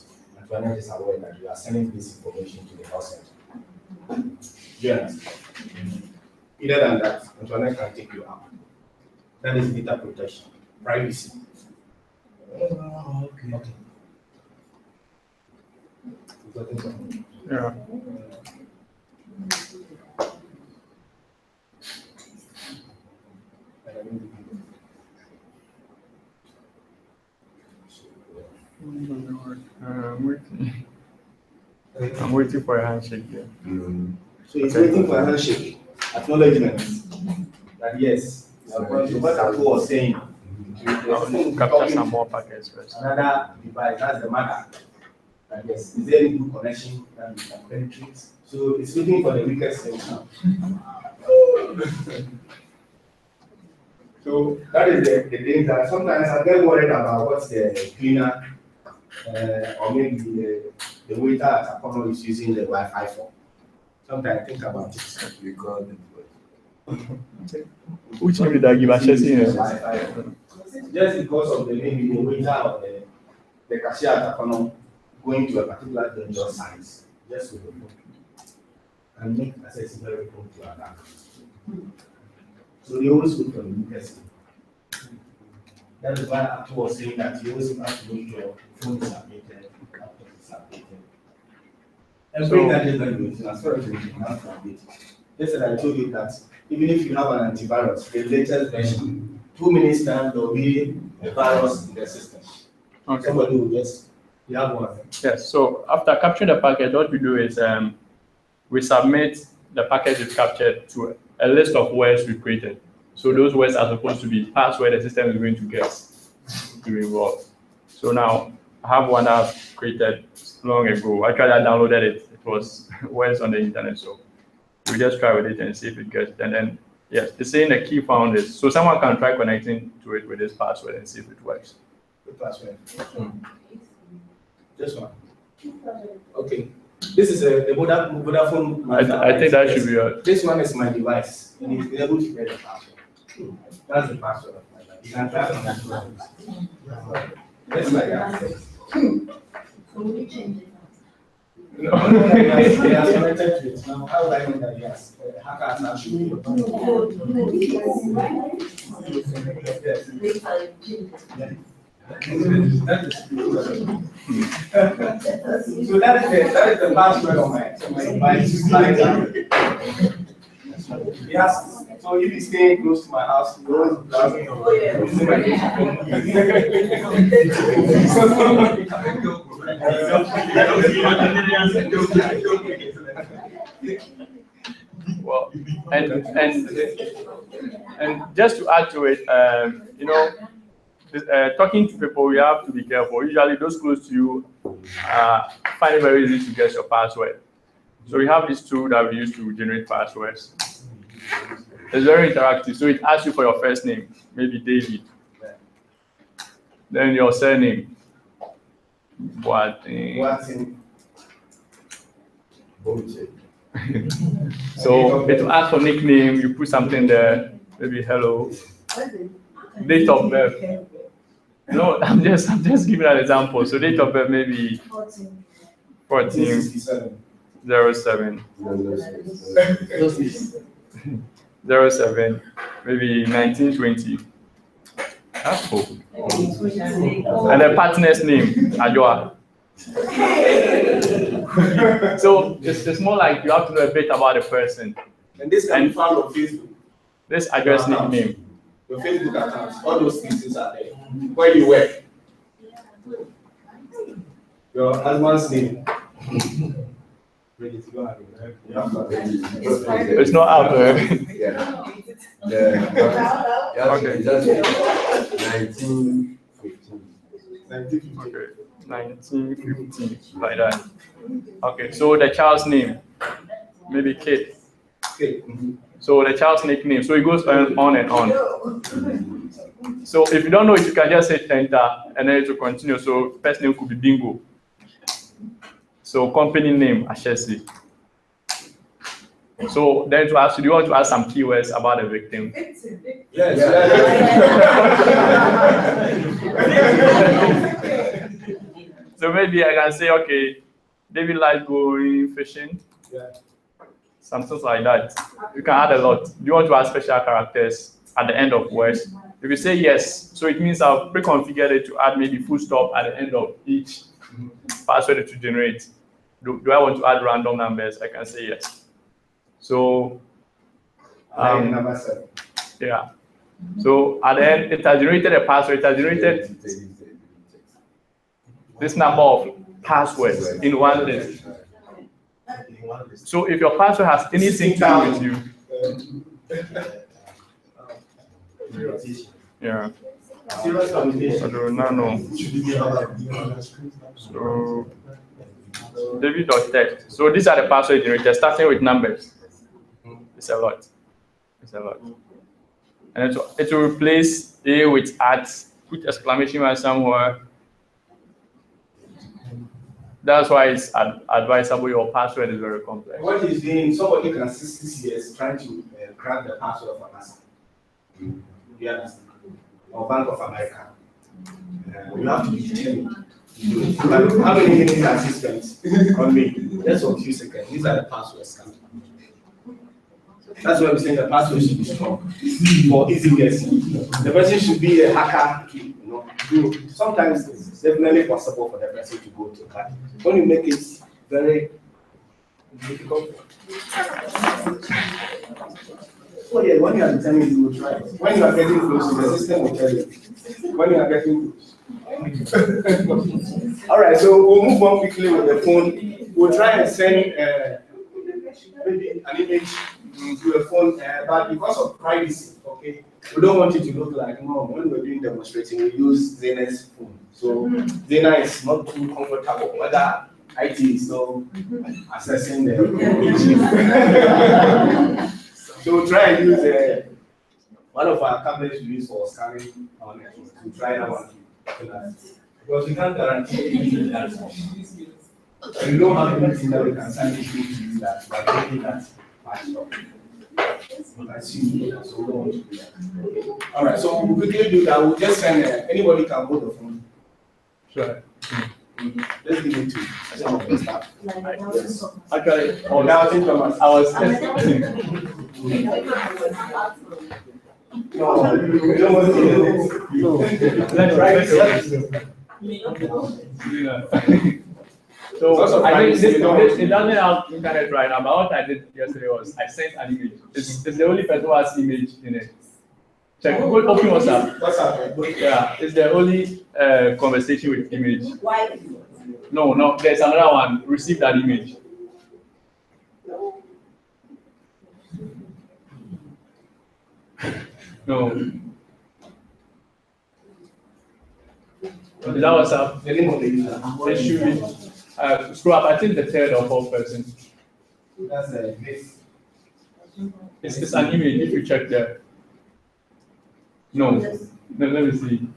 Antoinette is aware that you are sending this information to the house center. Do you understand? Either than that, Antoinette can take you out. That is data protection, privacy. Okay. Yeah. I'm waiting for a handshake here. So he's waiting for a handshake, acknowledgement that yes, what I was saying. I'll capture some more packets first. Another device, that's the matter. And yes, is there any good connection that we can penetrate? So it's looking for the weakest link now. So that is the thing that sometimes I get worried about what's the cleaner or maybe the waiter at Apollo is using the Wi-Fi for. Sometimes I think about it. We call it. Which one did I give a Wi-Fi. Just because of the maybe the waiter or the cashier at Apollo going to a particular dangerous site, just with the phone, and make access very close to our bank. So they always look for the weakest link. That is why Arthur was saying that you always have to make your phone is updated, laptop is updated. Every gadget that you use, as far as you have to update. Just as I told you that even if you have an antivirus, the latest version, 2 minutes time there will be a virus in the system. Okay. Somebody will just, you have one. Yes, so after capturing the packet, what we do is we submit the packet we've captured to a list of words we created. So those words are supposed to be password the system is going to guess to involve. So now I have one I've created long ago. Actually, I downloaded it. It was words on the internet. So we just try with it and see if it gets it. And then, yes, it's saying the key found is, so someone can try connecting to it with this password and see if it works. Good password. This one. Okay. This is a Vodafone. I think that should be a. This one is my device, and it's able to get the password. That's the password of my device. You can try on that one. That's my access. So we change it. No, he has connected to it. Now, how would I know that yes? Hacker has actually. So that is the password of my device. Yes. So if he's staying close to my house, he always browsing using Well, and just to add to it, talking to people, you have to be careful. Usually, those close to you find it very easy to guess your password. So we have this tool that we use to generate passwords. It's very interactive. So it asks you for your first name, maybe David. Then your surname. So it will ask for nickname. You put something there, maybe hello. Date of birth. No, I'm just giving an example. So date of birth maybe 1407. 07, maybe 1920. That's cool. And the partner's name, Adjoa. So it's more like you have to know a bit about the person. And this can be found on Facebook. This address nickname. Your Facebook accounts, all those things are there. Where you work. Your husband's name. It's not out there. Yeah. Okay. That's 1915. 1950. Okay. 1915, like that. Okay, so the child's name, maybe Kate. Okay. So the child's nickname, so it goes on and on. So if you don't know it, you can just say enter and then it will continue. So first name could be Bingo. So company name, Ashesi. So then to ask, do you want to ask some keywords about the victim? Yes. So maybe I can say, okay, David likes going fishing. Yeah. Something like that. You can add a lot. Do you want to add special characters at the end of words? If you say yes, so it means I've pre-configured it to add maybe full stop at the end of each password to generate. Do I want to add random numbers? I can say yes. So, Number 7. yeah. So at the end, it has generated a password. It has generated this number of passwords in one list. So if your password has anything to do with you, yeah. I don't know. So David.text. So these are the password generators, starting with numbers. It's a lot. It's a lot. And it will replace A with @ put exclamation mark somewhere. That's why it's advisable your password is very complex. What he's doing, somebody can sit 6 years trying to crack the password of Amazon. You understand? Or Bank of America. You have to be determined. How many minutes assistants on me? Just for a few seconds. These are the passwords. That's why I'm saying the password should be strong for easy guessing. The person should be a hacker to, sometimes it's definitely possible for the person to go to hack. When you make it very difficult. Oh yeah, when you are determined, you will try it. When you are getting close, the system will tell you. When you are getting close. All right, so we'll move on quickly with the phone. We'll try and send maybe an image to a phone, but because of privacy, okay, we don't want it to look like, no, when we're doing demonstrating, we use Zena's phone. So Zena is not too comfortable, whether IT is still assessing the image. So we'll try and use one of our tablets we use for scanning our network to try that one. Because we can't guarantee that. We don't have anything that we can sign it to that by taking that patch up. All right, so we'll quickly do that. We'll just send anybody can hold the phone. Sure. Let's give it to some of the staff. Actually, Now, think Thomas. I was testing. No, we don't want to do So I think it doesn't have internet right now, but what I did yesterday was I sent an image. It's the only person who has image in it. Check, open WhatsApp. Yeah, it's the only conversation with image. Why? No, there's another one. Receive that image. No. Is that WhatsApp? the name of the user. It should be. Scroll up. I think the third or fourth person. That's this. It's an image. If you check there. No. Let me see.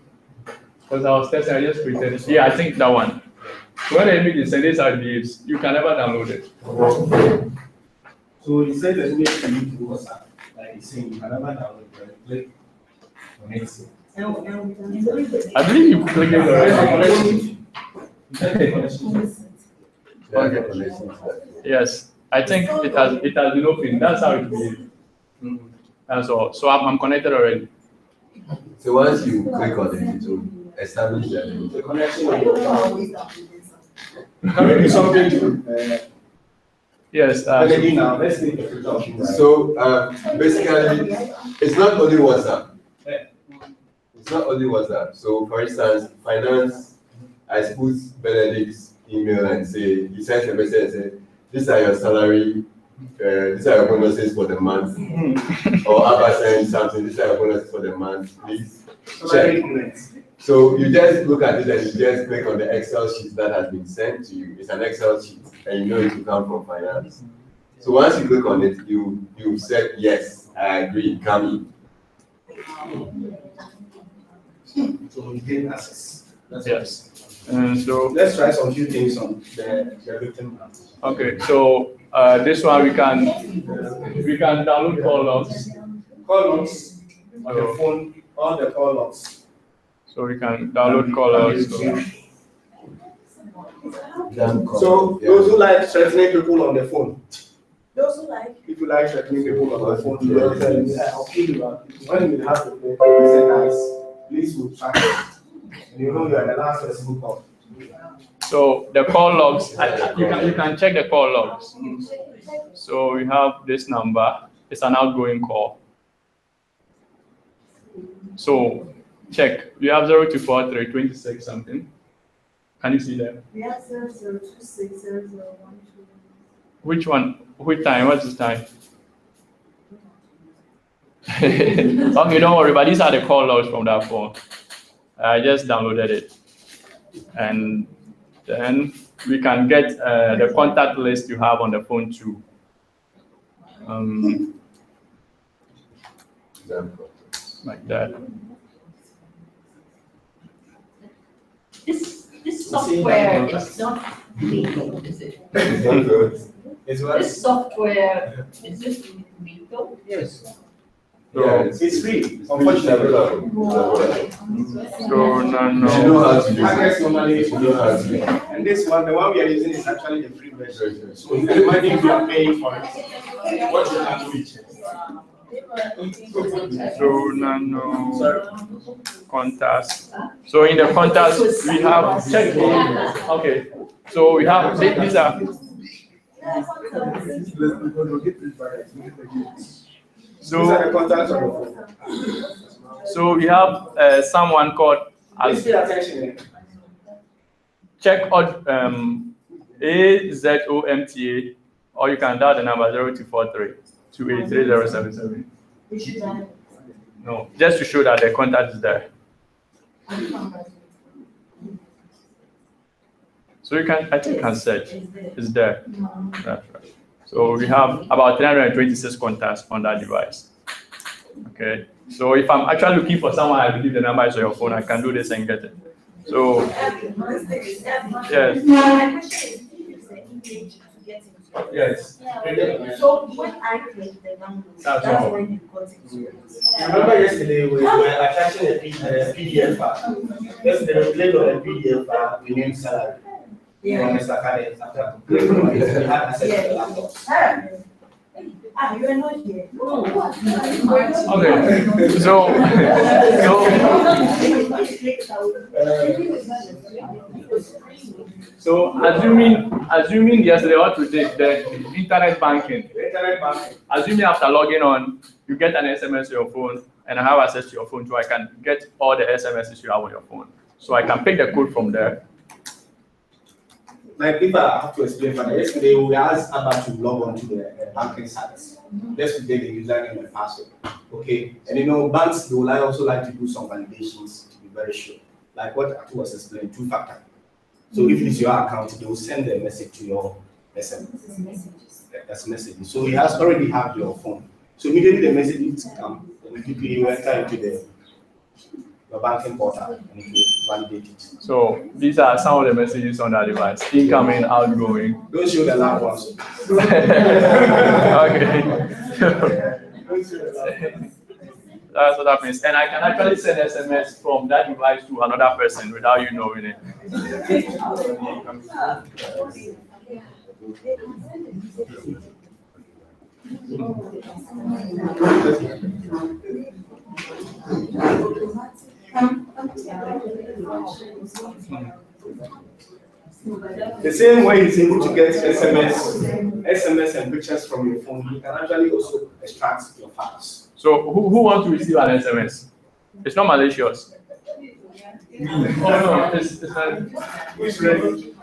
Because I was testing, I just created it. Yeah, I think that one. When the image is sent, this behaves, you can never download it. So he said the image to you to WhatsApp. Like he's saying, you can never download it. Click on it. I believe you click it already. Okay. Yes, I think it has been opened. That's how it behaves. That's all. So I'm connected already. So once you click on it, it will establish that. The connection. I don't know always that we do something. Can we do something to Yes. Melody now? Let's take a picture of you. So basically, it's not only WhatsApp. It's not only WhatsApp. So for instance, finance, I put Benedict's email and say, he sends a message and says, these are your salary, these are your bonuses for the month. Or Abba sends something, these are your bonuses for the month, please check. So you just look at it and you just click on the Excel sheet that has been sent to you. It's an Excel sheet and you know it will come from finance. So once you click on it, you said, yes, I agree, come in. So you gain access. That's Yes. And so Let's try some few things on the victim. okay, so this one we can download call logs. Call logs on the phone, all the call logs. So we can download call logs. So those who like threatening people on the phone, Those who like. if you like threatening people on the phone, you will tell them, "Yeah, I'll kill you." When you have to pay, say nice, please will track it. And you know you are the last person who called. So the call logs, you can check the call logs. So we have this number. It's an outgoing call. So check. We have 0243 26 something. Can you see that? We have 0026 0012. Which one? Which time? What's this time? Okay, don't worry, but these are the call logs from that phone. I just downloaded it. And then we can get the contact list you have on the phone too. Like that. This software is not legal, is it? It's not good. It's what? This software, is this legal? Yes. Yeah, It's free. Unfortunately. So no, You should know no. how to use Hackers it. normally You should know how to use it. And this one, the one we are using is actually the free version. So you can imagine if you are paying for it, what you can do is. So no. Contacts. So in the contacts we have check. Okay. So we have these are. These are the contacts on the phone. So we have someone called Please pay attention. check out AZOMTA, or you can dial the number 0243 283077. We should have. No, just to show that the contact is there. So you can, I think, you can search. It's there. That's right. So we have about 326 contacts on that device. Okay. So if I'm actually looking for someone, I believe the number is on your phone. I can do this and get it. So yes. Yes. So when I click the download, That's that's all. when you got it. Remember yesterday we were attaching a PDF file. Yesterday we played on a PDF file, we named salary. From Mr. Kade, after clicking on it, we had access to the laptop. You are not here. Okay. So assuming yesterday what we did, the internet banking. Internet banking. Assuming after logging on, you get an SMS to your phone, and I have access to your phone, so I can get all the SMSs you have on your phone. So I can pick the code from there. My people have to explain for that. Yesterday we asked Abba to log on to the banking sites. Just to get the username and password. Okay. And you know, banks they will also like to do some validations to be very sure. Like what Atu was explaining, two-factor. So if it's your account, they will send a message to your SMS. That's message. So he has already have your phone. So immediately the message come, you enter into your banking portal and it will validate it. So these are some of the messages on that device: incoming, outgoing. Don't show the loud ones. Okay. Don't show the loud ones. That's what that means. And I can actually send SMS from that device to another person without you knowing it. The same way he's able to get SMS and pictures from your phone, you can actually also extract your files. So who wants to receive an SMS? It's not malicious. Oh no, it's not. Who's ready?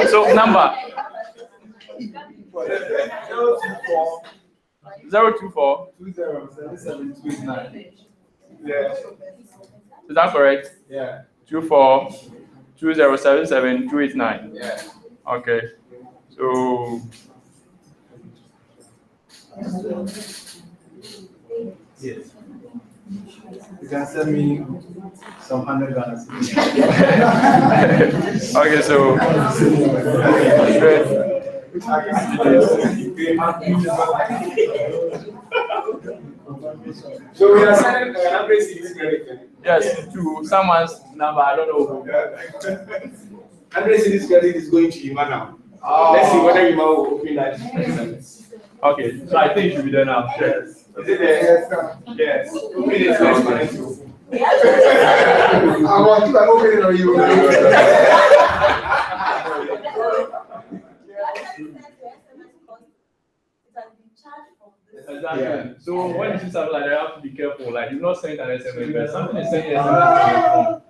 So number 024 207729. Yeah. Is that correct? Yeah. 24 2077 289. Yeah. Okay. So Yes. You can send me some 100 Ghana. okay, so So we are sending average cities credit. yes, to someone's number, I don't know who. Average cities credit is going to Ima now. Let's see whether Ima will open that SMS. Okay, so I think it should be there now. Yes. Is it there? Yes. Open it. Let's connect to. I want to open it on you. Exactly. Yeah. So when you see something like that, you have to be careful. Like you're not sending an SMS, but something is sending an SMS to your phone.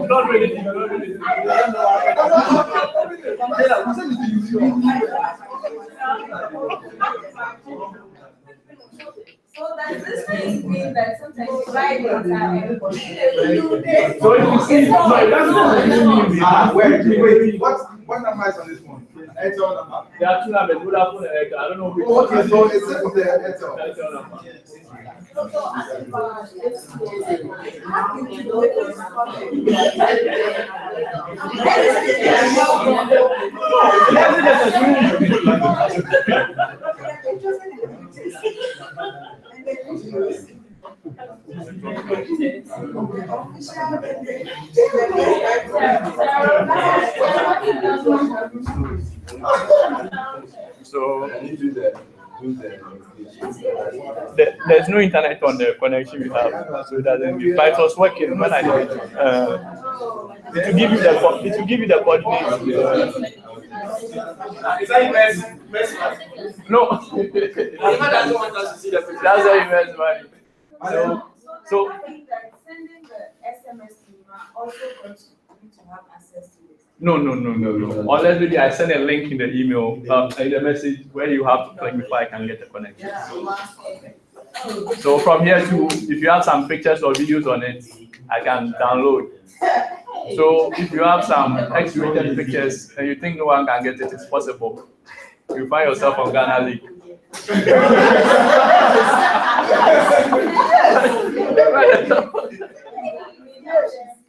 Not really. So does this mean that sometimes you write it down? So if you see, no, it doesn't mean Wait. What number is on this one? Airtel number. there are two numbers, Vodafone and Airtel. I don't know which one. Okay, so it's the Airtel. Airtel number. So there's no internet on the connection we have, so it doesn't give. But it was working when I did. It will give you the coordinates. Is that invest? No, Ima doesn't want us to see the picture. that's the invest money. So I think that sending the SMS to Ima also wants you to have access to it. no. Unless maybe I send a link in the email, in the message where you have to click before I can get the connection. So from here to, if you have some pictures or videos on it, I can download. So if you have some X-rated pictures and you think no one can get it, it's possible. You find yourself on Ghana League.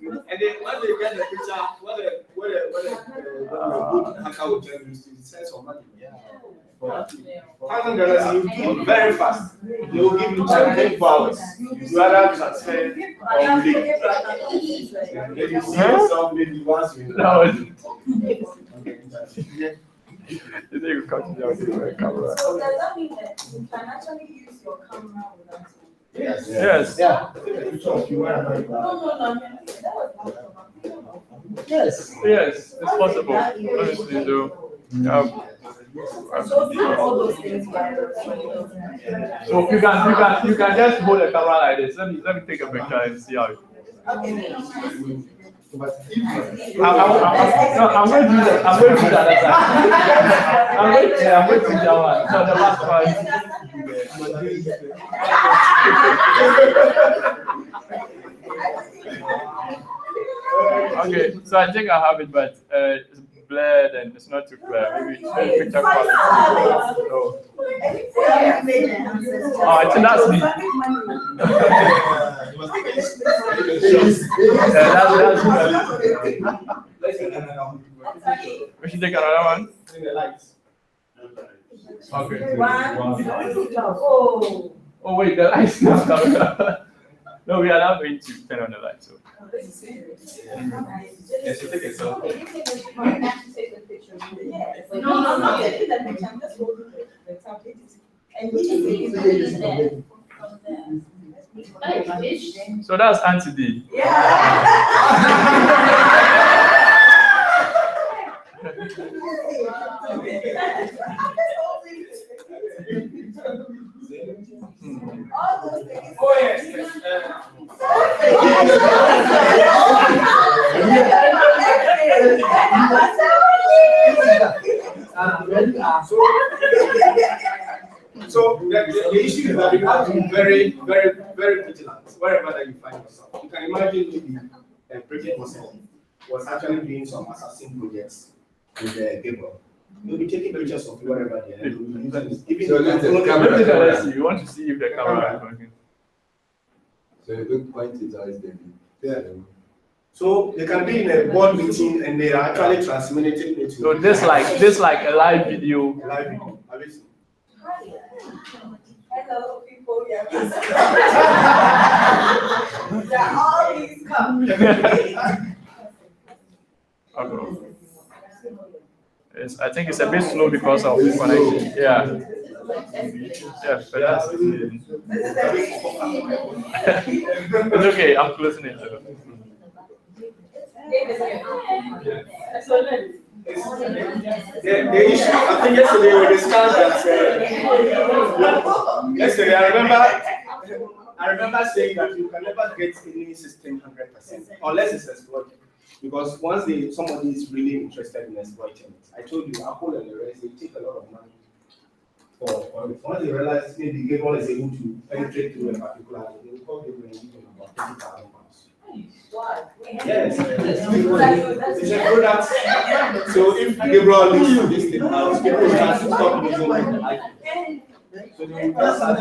And then when they get the picture, what the good hacker will tell you is to send some money. $1,000 you do very fast. They will give you 24 hours. You rather transfer or link. Then you see yourself maybe once you No, you think you cut me out with my camera? So does that mean that you can actually use your camera without it? Yes. Yes. Yeah. No, Yes. Yes, it's possible. Honestly, though. So do all those things by So you can just hold the camera like this. Let me take a picture and see how it. But I'm going to do that. I'm going to do that other side. I'm going to do that one. So the last one. Okay, so I think I have it, but blurred and it's not too clear. Maybe picture quality. No. Oh, I think that's me. We should take another one. Okay. Oh wait, the lights now. No, we are not going to turn on the light. So. Yes, you take a selfie. So that's Auntie D. Oh yes. So the issue is that you have to be very, very, very vigilant wherever that you find yourself. You can imagine maybe Bridget was actually doing some assassin projects with Gabriel. You'll be taking pictures of whatever they are. So let the camera. You want to see if the camera is working. So you look point it out, David. Yeah. So they can be in a board meeting and they are actually transmitting it. So this like a live video. A live video. Hello, people. Yeah. They're all these come. Okay. I think it's a bit slow because of the connection. Yeah. Yeah. It's okay. I'm closing it. The issue, I think yesterday we discussed that. Yesterday, I remember saying that you can never get any system 100% unless it's exploited. Because once somebody is really interested in exploiting it, I told you, Apple and the rest, they take a lot of money. Once they realize maybe Gabriel is able to penetrate through a particular, they will call Gabriel and give him about £30,000. Yes, it's a product. So if Gabriel loses this thing now, people start to stop using it. So they will just start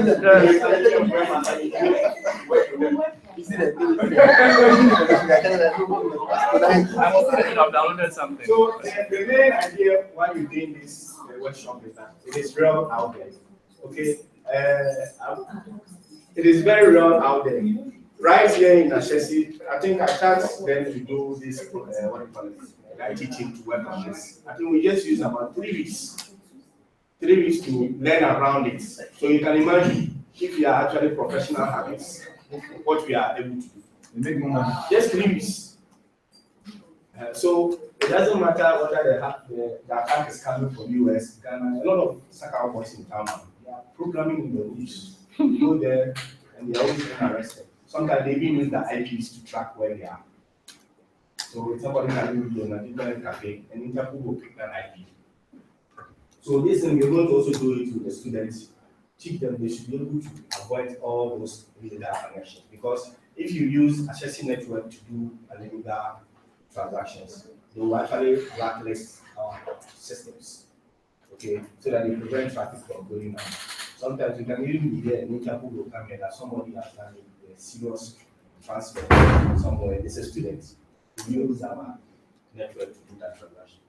I've downloaded something. So the main idea why we're doing this workshop is that it is real out there. Okay, it is very real out there. Right here in Ashesi, I think I tasked them to do this, what do you call it, IT team to work on this. I think we just use about 3 weeks. 3 weeks to learn around it. So you can imagine if you are actually professional habits, what we are able to do. You make more money. Just 3 weeks. So it doesn't matter whether the attack is coming from US, Ghana, a lot of soccer boys in town, they are programming in the rooms. You go there and they are always getting arrested. Sometimes they even use the IPs to track where they are. So somebody can be in a different cafe and Interpol will pick that IP. So this thing, we're going to also do it to the students, teach them they should be able to avoid all those illegal connections. Because if you use Ashesi network to do illegal transactions, they will actually blacklist our systems, okay, so that they prevent traffic from going on. Sometimes you can even be there and Interpol will come here that somebody has done a serious transfer somewhere. It's a student. We use our network to do that transaction.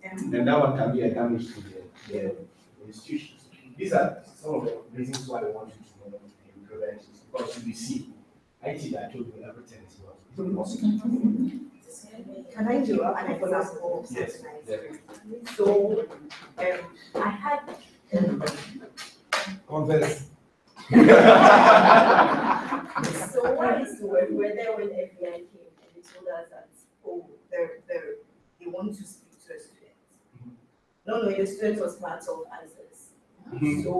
And that one can be a damage to the institutions. These are some of the reasons why I want you to know and prevent it. Because you see, IT, I told you everything is not possible. Can I do an example? Yes. So, I had Converse. So we were there when FBI came and they told us that, oh, they want to speak to a student. No, the student was part of ISIS. So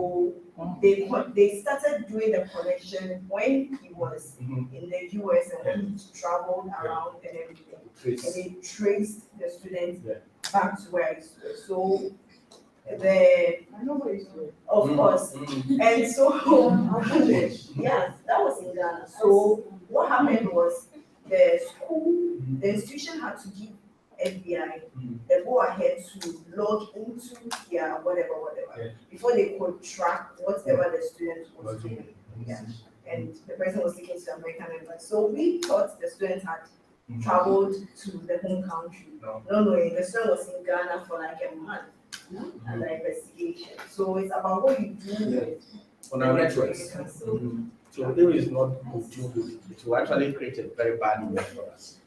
they started doing the connection when he was in the US and when he traveled around and everything. And they traced the student back to where he was. So I know what he's doing. Of course. And so yes, that was in Ghana. So what happened was the institution had to give FBI, they go ahead to log into their whatever, before they could track whatever the student was doing. Yeah. And the person was taken to American Embassy. So we thought the student had traveled to the home country. No, the student was in Ghana for like a month under investigation. So it's about what you do on our networks. So if it is not good, it will actually create a very bad image for us.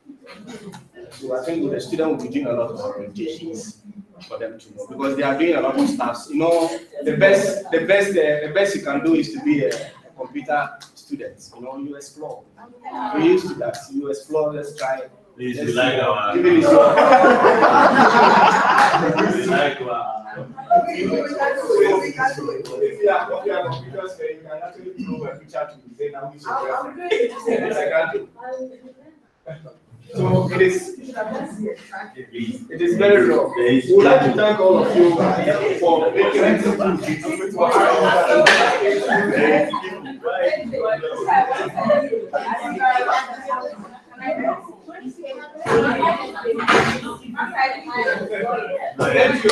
So I think the student will be doing a lot of orientations for them to know, because they are doing a lot of stuff. You know, the best you can do is to be a computer student. You know, you explore. We used to that. You explore. Let's try. Please, you like our. Give it a if you are computers, you can actually throw a picture to say now which is yes, I can do. So it is very wrong. We would like to thank all of you for making it for Thank you.